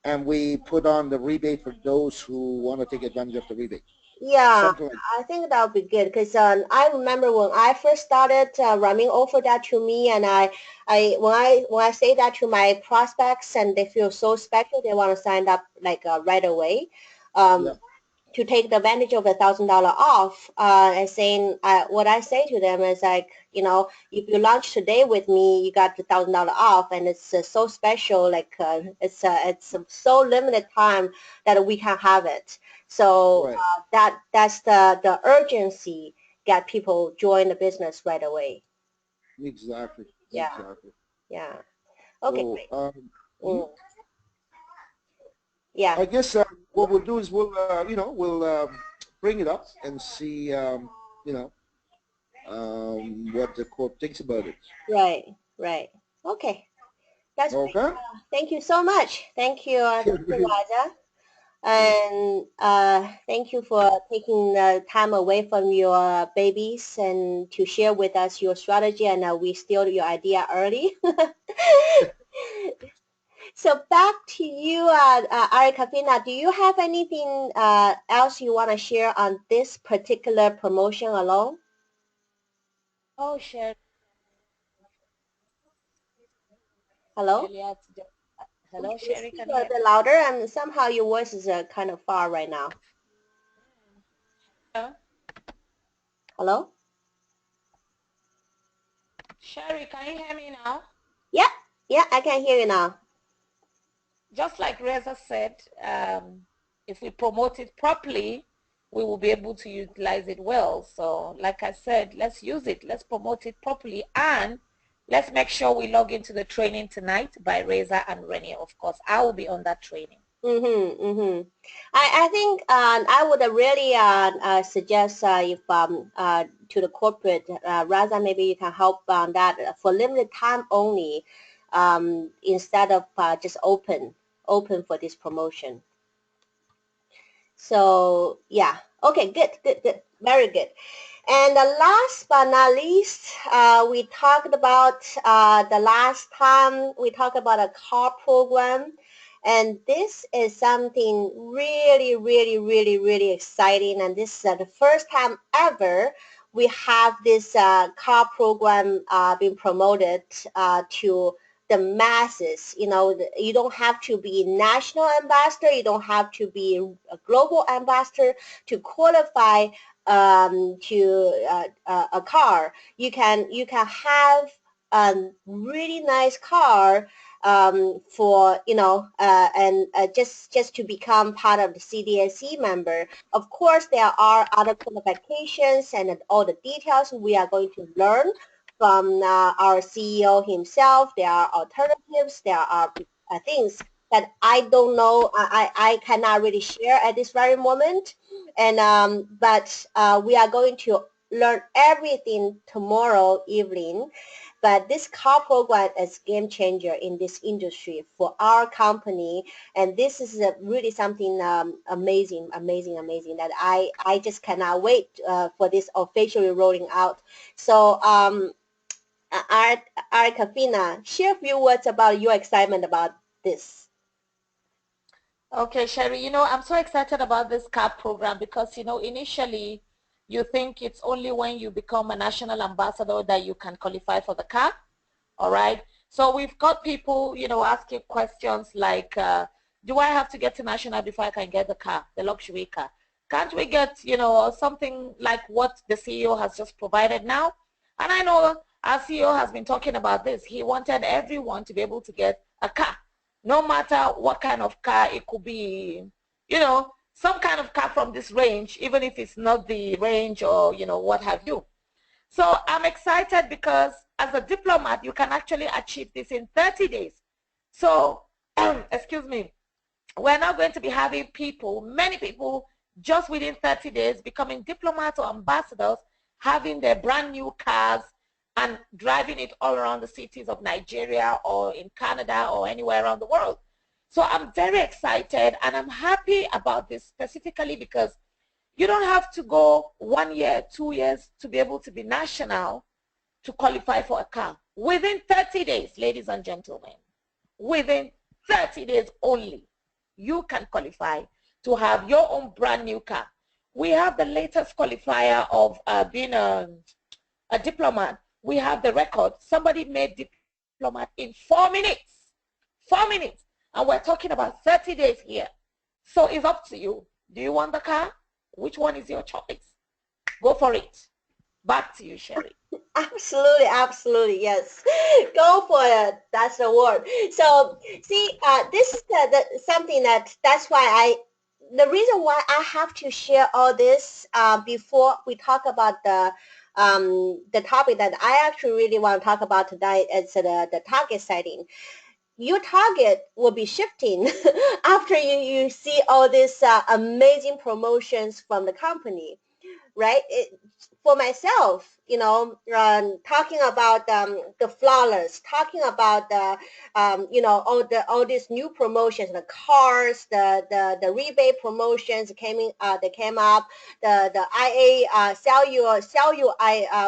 Speaker 6: and we put on the rebate for those who want to take advantage of the rebate.
Speaker 1: Yeah,
Speaker 6: Like
Speaker 1: I think that would be good because I remember when I first started, Ramin offered that to me, and when I say that to my prospects, and they feel so special, they want to sign up like right away. To take the advantage of $1,000 off, and saying what I say to them is like, you know, if you launch today with me, you got the $1,000 off, and it's so special. Like it's so limited time that we can have it. So that's the urgency get people join the business right away.
Speaker 6: Exactly.
Speaker 1: Yeah.
Speaker 6: Exactly.
Speaker 1: Yeah. Okay.
Speaker 6: So,
Speaker 1: yeah.
Speaker 6: I guess what we'll do is we'll you know, we'll bring it up and see you know, what the Corp thinks about it.
Speaker 1: Right. Right. Okay. That's
Speaker 6: okay.
Speaker 1: Great. Thank you so much. Thank you, Reza. And thank you for taking the time away from your babies and to share with us your strategy, and we steal your idea early. So back to you, Kafina. Do you have anything else you want to share on this particular promotion alone?
Speaker 3: Oh, sure.
Speaker 1: Hello?
Speaker 3: Hello, Sherry.
Speaker 1: Can you speak a bit louder? And somehow your voice is kind of far right now. Hello?
Speaker 3: Sherry, can you hear me now?
Speaker 1: Yeah, yeah, I can hear you now.
Speaker 3: Just like Reza said, if we promote it properly, we will be able to utilize it well. So like I said, let's use it. Let's promote it properly. And let's make sure we log into the training tonight by Reza and Renier. Of course, I will be on that training.
Speaker 1: I think I would really suggest if to the corporate, Reza, maybe you can help on that for limited time only, instead of just open for this promotion. So yeah, okay, good, very good. And last but not least, we talked about the last time we talked about a car program. And this is something really, really, really, really exciting. And this is the first time ever we have this car program being promoted to the masses. You know, you don't have to be national ambassador. You don't have to be a global ambassador to qualify to a car. You can have a really nice car for, you know, and just to become part of the CDSC member. Of course, there are other qualifications and all the details we are going to learn from our CEO himself. There are alternatives. There are things that I don't know. I cannot really share at this very moment. And but we are going to learn everything tomorrow evening. But this car program is game changer in this industry for our company, and this is really something amazing that I just cannot wait for this officially rolling out. So Kafina, share a few words about your excitement about this.
Speaker 3: Okay, Sherry, you know, I'm so excited about this CAP program because, you know, initially you think it's only when you become a national ambassador that you can qualify for the CAP, all right? So we've got people, you know, asking questions like, do I have to get to national before I can get the car, the luxury car? Can't we get, you know, something like what the CEO has just provided now? And I know our CEO has been talking about this. He wanted everyone to be able to get a car, no matter what kind of car. It could be, you know, some kind of car from this range, even if it's not the range or, you know, what have you. So I'm excited because as a diplomat, you can actually achieve this in 30 days. So, excuse me, we're not going to be having people, many people, just within 30 days becoming diplomats or ambassadors, having their brand new cars and driving it all around the cities of Nigeria or in Canada or anywhere around the world. So I'm very excited and I'm happy about this specifically because you don't have to go 1 year, 2 years to be able to be national to qualify for a car. Within 30 days, ladies and gentlemen, within 30 days only, you can qualify to have your own brand new car. We have the latest qualifier of being a diplomat. We have the record. Somebody made diplomat in 4 minutes. 4 minutes. And we're talking about 30 days here. So it's up to you. Do you want the car? Which one is your choice? Go for it. Back to you, Sherry.
Speaker 1: Absolutely, absolutely, yes. Go for it. That's the word. So, see, this is something that's why the reason why I have to share all this before we talk about the topic that I actually really want to talk about tonight is the target setting. Your target will be shifting after you see all these amazing promotions from the company, right? For myself, you know, talking about the flawless, talking about the, you know, all these new promotions, the cars, the rebate promotions that came up, the IA sell your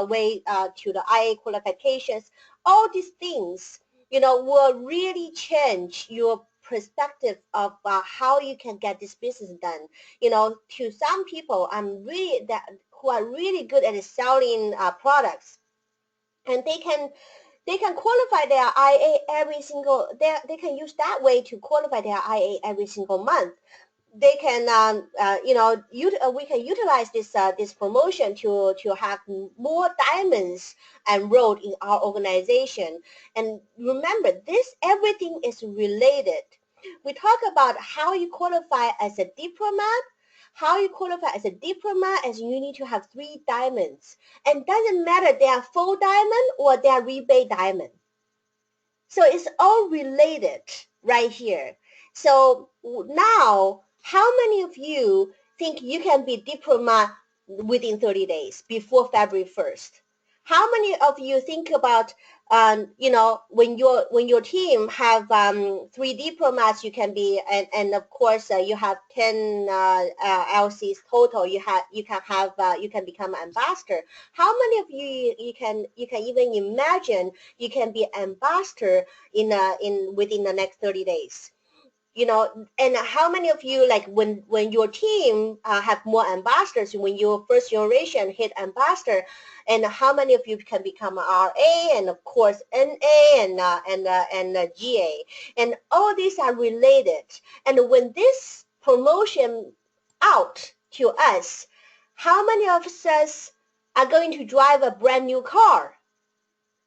Speaker 1: way to the IA qualifications, all these things, you know, will really change your perspective of how you can get this business done. You know, to some people, who are really good at selling products, and they can qualify their IA every single. They can use that way to qualify their IA every single month. They can, you know, we can utilize this promotion to have more diamonds enrolled in our organization. And remember, everything is related. We talk about how you qualify as a diplomat. How you qualify as a diplomat is you need to have 3 diamonds. And doesn't matter they are full diamond or they are rebate diamond. So it's all related right here. So now, how many of you think you can be diplomat within 30 days before February 1st? How many of you think about, you know, when your team have 3 diplomats, you can be, and of course you have 10 LCs total. You can become an ambassador. How many of you can even imagine you can be ambassador within the next 30 days? you know, and how many of you, like when your team have more ambassadors, when your first generation hit ambassador, and how many of you can become RA, and of course NA and GA, and all these are related. And when this promotion out to us, how many of us are going to drive a brand new car,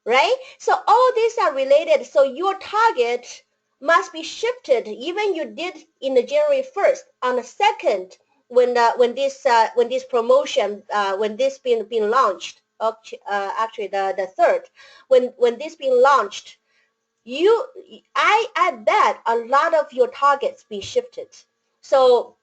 Speaker 1: right? So all these are related. So your target must be shifted. Even you did in the January 1st, on the 2nd, when this promotion when this being launched, actually the 3rd, when this being launched, I bet a lot of your targets be shifted. So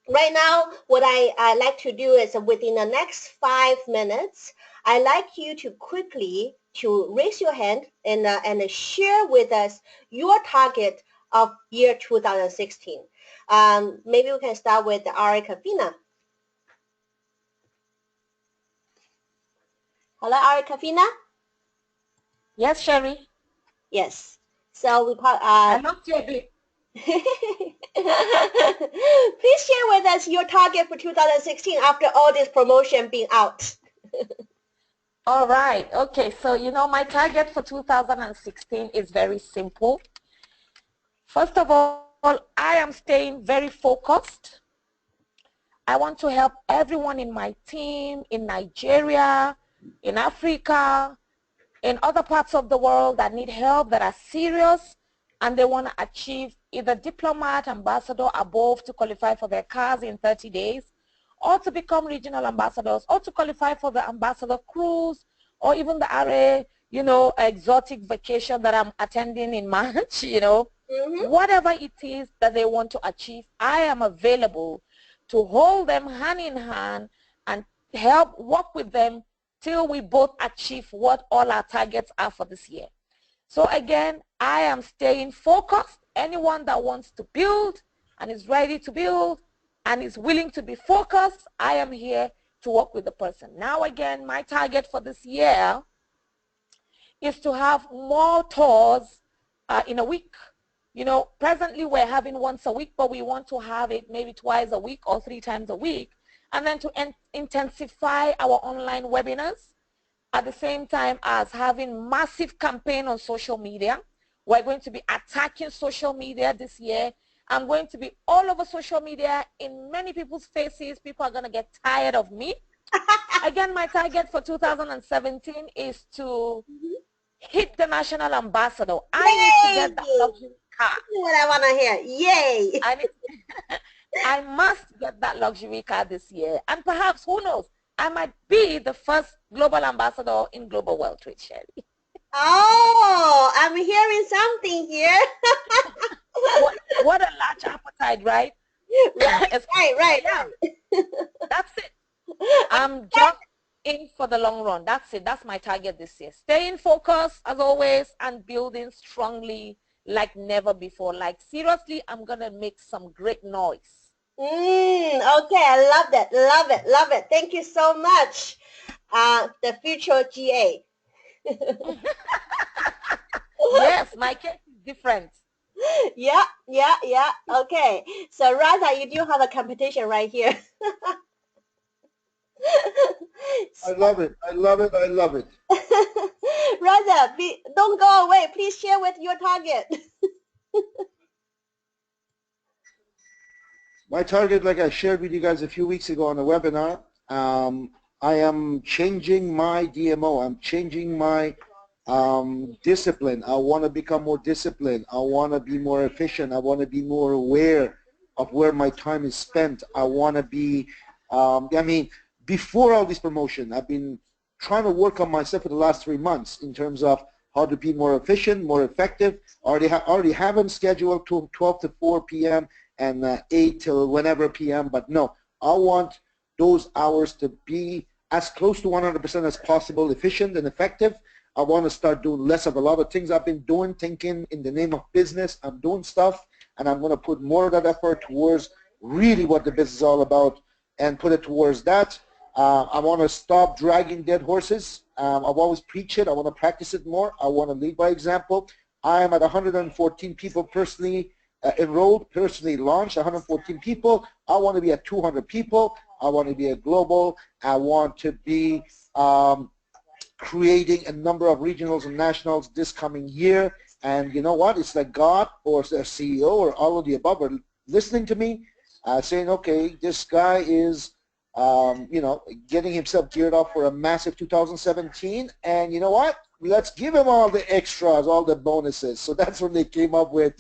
Speaker 1: right now, what I like to do is within the next 5 minutes, I like you to quickly to raise your hand and share with us your target of year 2016. Maybe we can start with RA Kafina. Hello, RA Kafina?
Speaker 3: Yes, Sherry.
Speaker 1: Yes. So we
Speaker 3: I looked you a bit.
Speaker 1: Please share with us your target for 2016 after all this promotion being out.
Speaker 3: All right. Okay. So, you know, my target for 2016 is very simple. First of all, I am staying very focused. I want to help everyone in my team, in Nigeria, in Africa, in other parts of the world that need help, that are serious, and they want to achieve either diplomat, ambassador, above to qualify for their cars in 30 days, or to become regional ambassadors, or to qualify for the ambassador cruise, or even the RA, you know, exotic vacation that I'm attending in March, you know. Whatever it is that they want to achieve, I am available to hold them hand in hand and help work with them till we both achieve what all our targets are for this year. So again, I am staying focused. Anyone that wants to build and is ready to build and is willing to be focused, I am here to work with the person. Now again, my target for this year is to have more tours in a week. You know, presently we're having once a week, but we want to have it maybe twice a week or 3 times a week, and then to intensify our online webinars at the same time as having massive campaign on social media. We're going to be attacking social media this year. I'm going to be all over social media in many people's faces. People are going to get tired of me. Again, my target for 2017 is to hit the national ambassador. I need to get that luxury car.
Speaker 1: That's what I want to hear. Yay!
Speaker 3: I must get that luxury car this year. And perhaps, who knows, I might be the first global ambassador in Global World Trade, Sherry.
Speaker 1: Oh, I'm hearing something here.
Speaker 3: what a large appetite, right?
Speaker 1: Right.
Speaker 3: That's it. I'm just in for the long run. That's it. That's my target this year. Staying focused as always and building strongly like never before. Like seriously, I'm going to make some great noise.
Speaker 1: Okay, I love that. Love it. Thank you so much. The future GA.
Speaker 3: Yes, my case is different.
Speaker 1: Yeah. Okay. So Reza, you do have a competition right here.
Speaker 6: I love it.
Speaker 1: Reza, don't go away. Please share with your target.
Speaker 6: My target, like I shared with you guys a few weeks ago on the webinar, I am changing my DMO. I'm changing my discipline. I want to become more disciplined. I want to be more efficient. I want to be more aware of where my time is spent. I want to be, before all this promotion, I've been trying to work on myself for the last 3 months in terms of how to be more efficient, more effective. Already have them scheduled to 12 to 4 p.m. and 8 till whenever p.m. But no, I want those hours to be as close to 100% as possible, efficient and effective. I want to start doing less of a lot of things I've been doing, thinking in the name of business. I'm doing stuff, and I'm going to put more of that effort towards really what the business is all about and put it towards that. I want to stop dragging dead horses. I've always preached it. I want to practice it more. I want to lead by example. I am at 114 people personally enrolled, personally launched 114 people. I want to be at 200 people. I want to be a global. I want to be creating a number of regionals and nationals this coming year. And you know what? It's like God or a CEO or all of the above are listening to me, saying, okay, this guy is, you know, getting himself geared up for a massive 2017. And you know what? Let's give him all the extras, all the bonuses. So that's when they came up with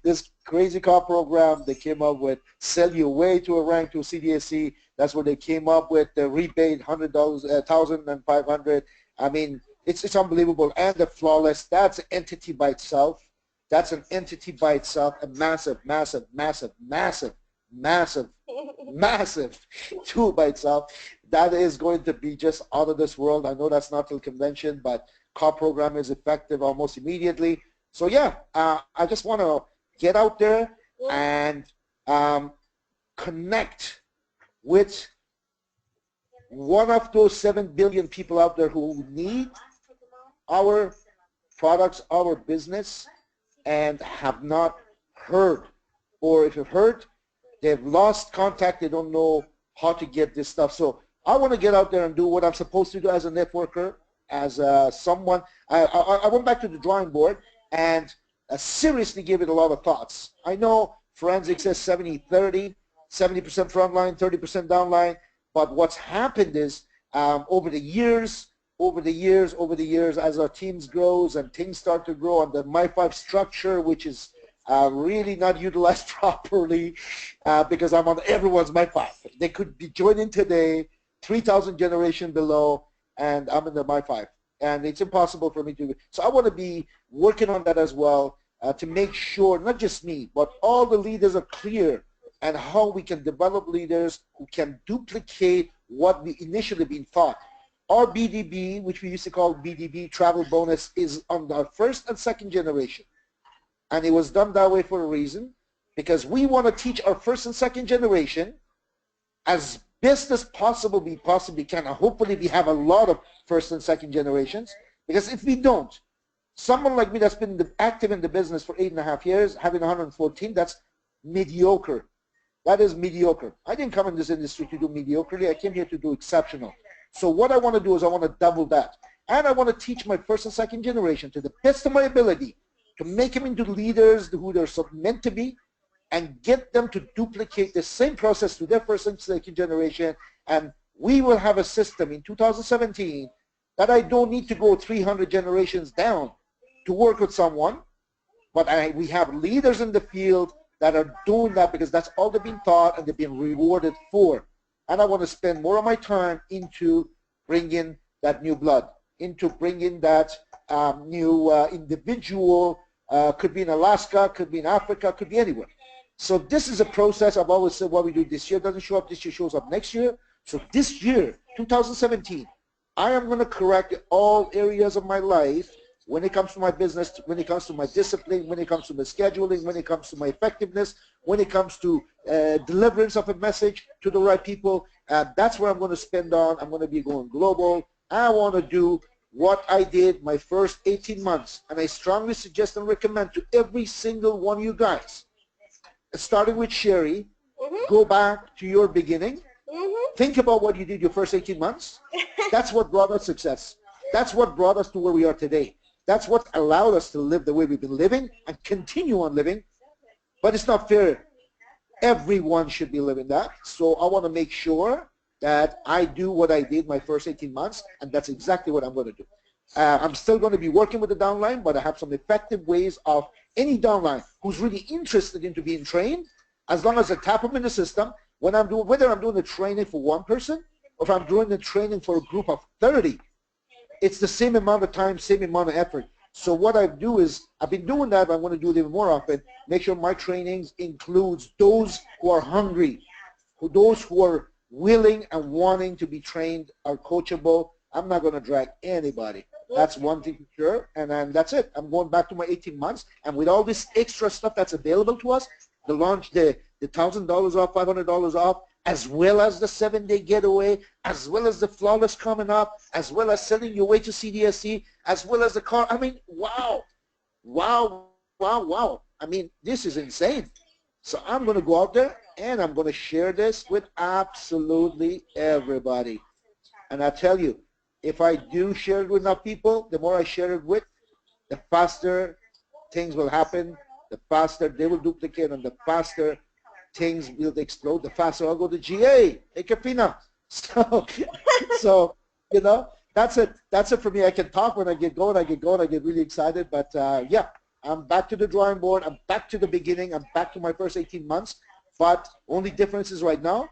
Speaker 6: this crazy car program. They came up with sell your way to a rank to a CDSC. That's when they came up with the rebate, $100, $1,500. I mean, it's unbelievable. And the flawless, that's an entity by itself. That's an entity by itself, a massive, massive, massive, massive, massive, massive tool by itself. That is going to be just out of this world. I know that's not till convention, but car program is effective almost immediately. So yeah, I just want to get out there and connect with one of those 7 billion people out there who need our products, our business, and have not heard. Or if you've heard, they've lost contact, they don't know how to get this stuff. So I want to get out there and do what I'm supposed to do as a networker, as someone. I went back to the drawing board and seriously gave it a lot of thoughts. I know forensics says 70-30, 70% frontline, 30% downline, but what's happened is over the years, as our teams grows and things start to grow on the My5 structure, which is really not utilized properly because I'm on everyone's My5. They could be joining today, 3,000 generation below, and I'm in the My5. And it's impossible for me to. So I want to be working on that as well to make sure, not just me, but all the leaders are clear and how we can develop leaders who can duplicate what we initially been taught. Our BDB, which we used to call BDB, travel bonus, is on our first and second generation. And it was done that way for a reason, because we want to teach our first and second generation as best as possible we possibly can. And hopefully we have a lot of first and second generations, because if we don't, someone like me that's been active in the business for 8.5 years, having 114, that's mediocre. That is mediocre. I didn't come in this industry to do mediocrely. I came here to do exceptional. So what I want to do is I want to double that. And I want to teach my first and second generation to the best of my ability to make them into leaders who they're meant to be, and get them to duplicate the same process to their first and second generation. And we will have a system in 2017 that I don't need to go 300 generations down to work with someone, but we have leaders in the field that are doing that because that's all they've been taught and they've been rewarded for. And I want to spend more of my time into bringing that new blood, into bringing that new individual, could be in Alaska, could be in Africa, could be anywhere. So this is a process. I've always said what we do this year doesn't show up this year, shows up next year. So this year, 2017, I am going to correct all areas of my life when it comes to my business, when it comes to my discipline, when it comes to my scheduling, when it comes to my effectiveness, when it comes to deliverance of a message to the right people. That's where I'm going to spend on. I'm going to be going global. I want to do what I did my first 18 months. And I strongly suggest and recommend to every single one of you guys, starting with Sherry, go back to your beginning. Think about what you did your first 18 months. That's what brought us success. That's what brought us to where we are today. That's what allowed us to live the way we've been living and continue on living. But it's not fair. Everyone should be living that. So I want to make sure that I do what I did my first 18 months, and that's exactly what I'm going to do. I'm still going to be working with the downline, but I have some effective ways of any downline who's really interested into being trained, as long as I tap them in the system, when I'm doing, whether I'm doing the training for one person or if I'm doing the training for a group of 30, it's the same amount of time, same amount of effort. So what I do is, I've been doing that, but I want to do it even more often, make sure my trainings includes those who are hungry, those who are willing and wanting to be trained, are coachable. I'm not going to drag anybody. That's one thing for sure, and then that's it. I'm going back to my 18 months, and with all this extra stuff that's available to us, the launch, the $1,000 off, $500 off, as well as the 7-day getaway, as well as the flawless coming up, as well as selling your way to CDSC, as well as the car. I mean, wow, wow, wow, wow. I mean, this is insane. So I'm going to go out there and I'm going to share this with absolutely everybody. And I tell you, if I do share it with enough people, the more I share it with, the faster things will happen, the faster they will duplicate, and the faster things will explode, the faster I'll go to GA. Hey, Kafina. So, you know, that's it. That's it for me. I can talk when I get going. I get really excited. But yeah, I'm back to the drawing board. I'm back to the beginning. I'm back to my first 18 months. But only difference is right now,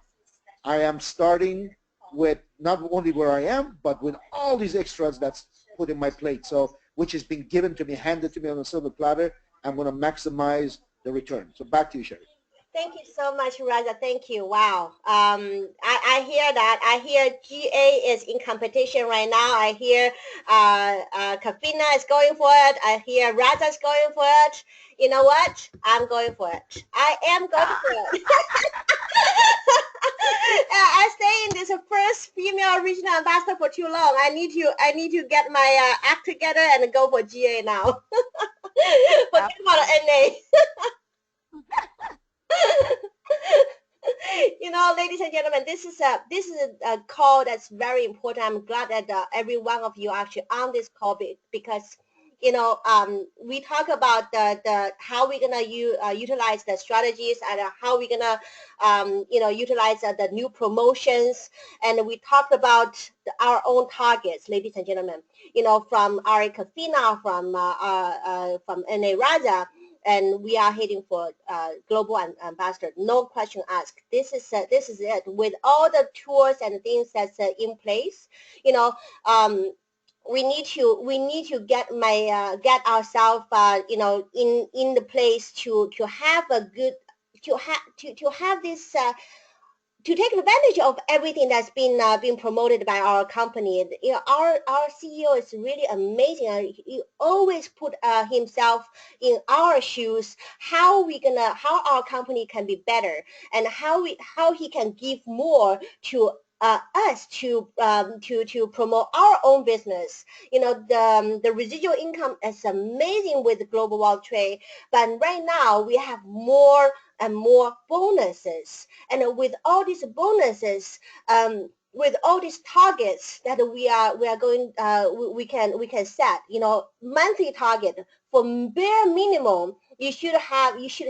Speaker 6: I am starting with not only where I am, but with all these extras that's put in my plate. So, which has been given to me, handed to me on a silver platter. I'm going to maximize the return. So back to you, Sherry.
Speaker 1: Thank you so much, Reza. Thank you. Wow. I hear that. I hear GA is in competition right now. I hear Kafina is going for it. I hear Reza is going for it. You know what? I'm going for it. I am going for it. I stay in this first female regional ambassador for too long. I need to get my act together and go for GA now. Forget about NA. You know, ladies and gentlemen, this is a call that's very important. I'm glad that every one of you are actually on this call because, you know, we talk about the how we're gonna utilize the strategies and how we're gonna you know, utilize the new promotions, and we talked about our own targets, ladies and gentlemen. You know, from our Kafina, from NA Raja. And we are heading for global ambassador. No question asked. This is it. With all the tools and things that's in place, you know, we need to get ourselves you know, in the place to have a good to have this. To take advantage of everything that's been promoted by our company. You know, our CEO is really amazing. He always put himself in our shoes. How our company can be better, and how he can give more to us to promote our own business. You know, the residual income is amazing with global world trade, but right now we have more and more bonuses, and with all these bonuses, with all these targets that we are going, we can set. You know, monthly target for bare minimum. You should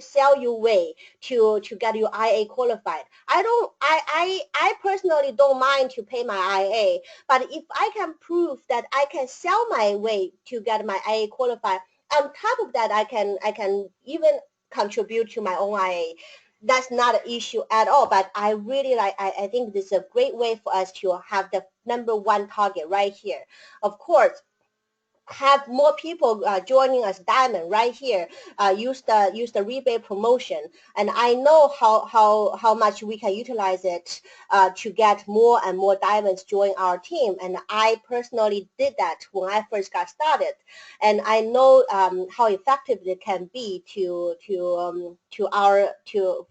Speaker 1: sell your way to get your IA qualified. I personally don't mind to pay my IA, but if I can prove that I can sell my way to get my IA qualified, on top of that, I can even contribute to my own IA. That's not an issue at all, but I really I think this is a great way for us to have the #1 target right here. Of course, have more people joining us diamond right here. Use the rebate promotion, and I know how much we can utilize it to get more and more diamonds join our team. And I personally did that when I first got started, and I know how effective it can be for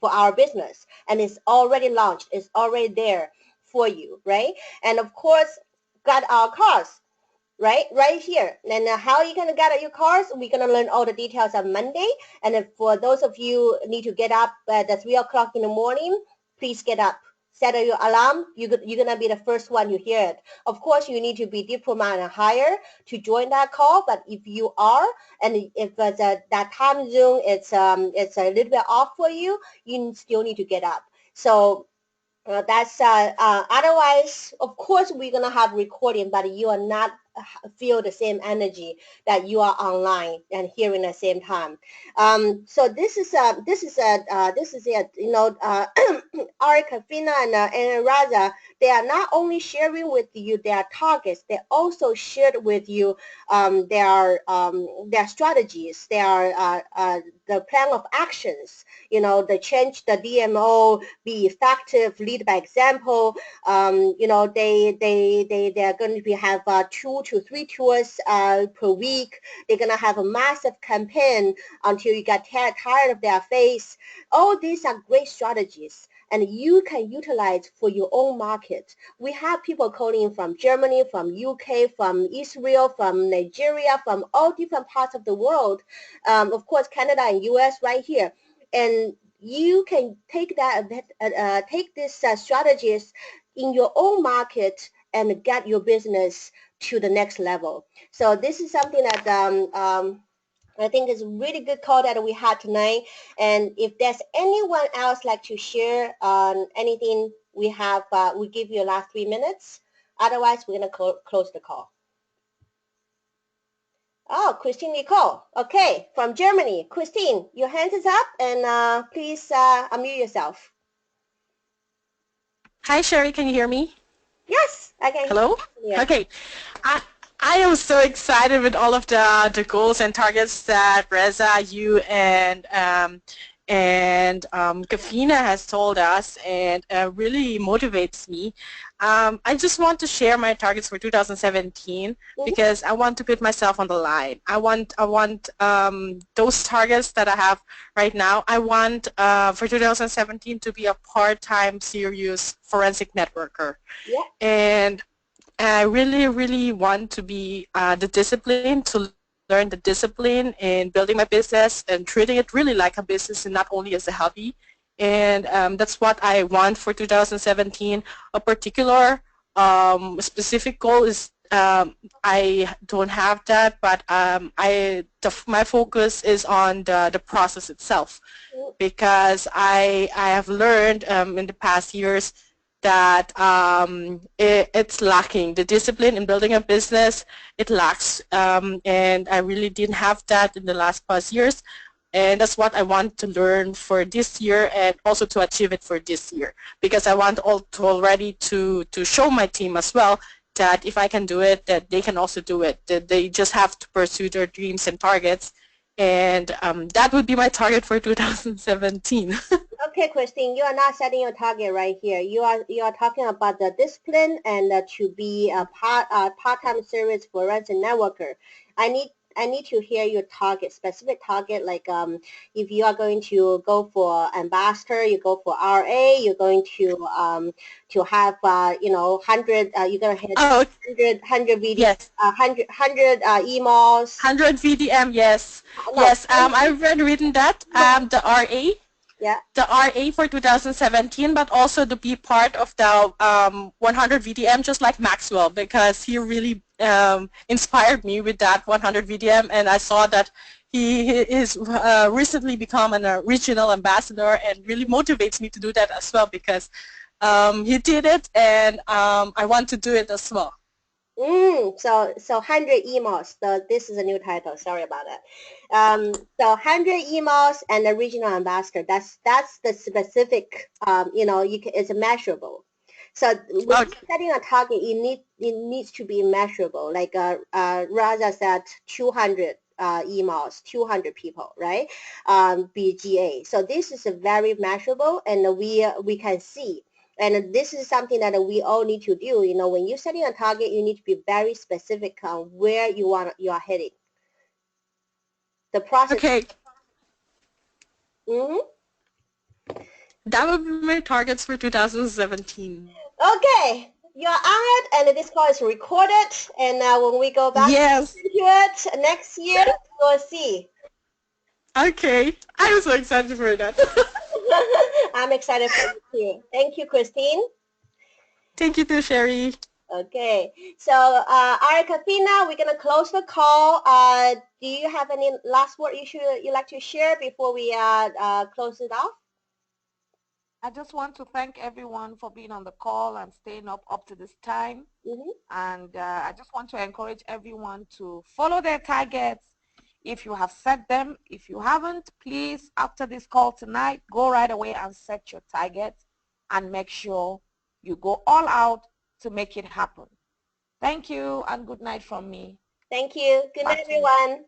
Speaker 1: our business. And it's already launched. It's already there for you, right? And of course, got our cars. Right here. And how are you going to get your cars? We're going to learn all the details on Monday. And if for those of you need to get up at 3 o'clock in the morning, please get up. Set your alarm. You're going to be the first one you hear it. Of course, you need to be diploma and higher to join that call. But if you are, and if that time zone it's a little bit off for you, you still need to get up. So that's otherwise, of course, we're going to have recording, but you are not feel the same energy that you are online and hearing at the same time. So this is it. You know, Ari, Kafina, and Raza, they are not only sharing with you their targets, they also shared with you their strategies, the plan of actions. You know, the change the DMO, be effective, lead by example. You know, they are going to have 2 to 3 tours per week. They're going to have a massive campaign until you get tired of their face. All these are great strategies. and you can utilize for your own market. We have people calling from Germany, from UK, from Israel, from Nigeria, from all different parts of the world. Of course, Canada and US right here. And you can take take these strategies in your own market and get your business to the next level. So this is something that I think is a really good call that we had tonight. And if there's anyone else like to share on anything, we have, we give you the last 3 minutes. Otherwise, we're going to close the call. Oh, Christine Nicole. Okay, from Germany. Christine, your hand is up, and please unmute yourself.
Speaker 13: Hi, Sherry. Can you hear me?
Speaker 1: Yes, I can.
Speaker 13: Hello?
Speaker 1: Yeah.
Speaker 13: Okay. I am so excited with all of the goals and targets that Reza, you, and Kafina has told us, and really motivates me. I just want to share my targets for 2017 because I want to put myself on the line. I want those targets that I have right now. I want for 2017 to be a part-time serious forensic networker.
Speaker 1: Yeah.
Speaker 13: And I really, really want to be the discipline to learn the discipline in building my business and treating it really like a business and not only as a hobby. And that's what I want for 2017. A particular specific goal is I don't have that, but my focus is on the process itself, because I have learned in the past years that it's lacking. The discipline in building a business, it lacks, and I really didn't have that in the last past years, and that's what I want to learn for this year and also to achieve it for this year, because I want already to show my team as well that if I can do it, that they can also do it, that they just have to pursue their dreams and targets, and that would be my target for 2017.
Speaker 1: Okay, Christine, you are not setting your target right here. You are talking about the discipline and to be a part-time service forensic networker. I need to hear your target, specific target, like if you are going to go for ambassador, you go for RA, you're going to have 100, you're gonna hit 100 VDM,
Speaker 13: yes.
Speaker 1: 100 emails.
Speaker 13: 100 VDM, yes.
Speaker 1: No,
Speaker 13: yes, I've written that, the RA.
Speaker 1: Yeah.
Speaker 13: The RA for 2017, but also to be part of the 100 VDM, just like Maxwell, because he really inspired me with that 100 VDM, and I saw that he is recently become a regional ambassador, and really motivates me to do that as well, because he did it, and I want to do it as well.
Speaker 1: So 100 emails. So this is a new title. Sorry about that. So 100 emails and the regional ambassador. That's the specific. It's measurable. So when setting a target, it needs to be measurable. Like Raza said, 200 emails, 200 people, right? BGA. So this is a very measurable, and we can see. And this is something that we all need to do. When you're setting a target, you need to be very specific on where you are heading. The process.
Speaker 13: Okay.
Speaker 1: That
Speaker 13: would be my targets for 2017.
Speaker 1: Okay. You're on it, and this call is recorded. And when we go back
Speaker 13: yes.
Speaker 1: to it next year, we'll see.
Speaker 13: Okay. I'm so excited for that.
Speaker 1: I'm excited for you too. Thank you, Christine.
Speaker 13: Thank you too, Sherry.
Speaker 1: Okay. So, Kafina, we're going to close the call. Do you have any last word you'd like to share before we close it off?
Speaker 3: I just want to thank everyone for being on the call and staying up to this time. And I just want to encourage everyone to follow their targets if you have set them. If you haven't, please, after this call tonight, go right away and set your targets and make sure you go all out to make it happen. Thank you, and good night from me.
Speaker 1: Thank you. Good night, everyone.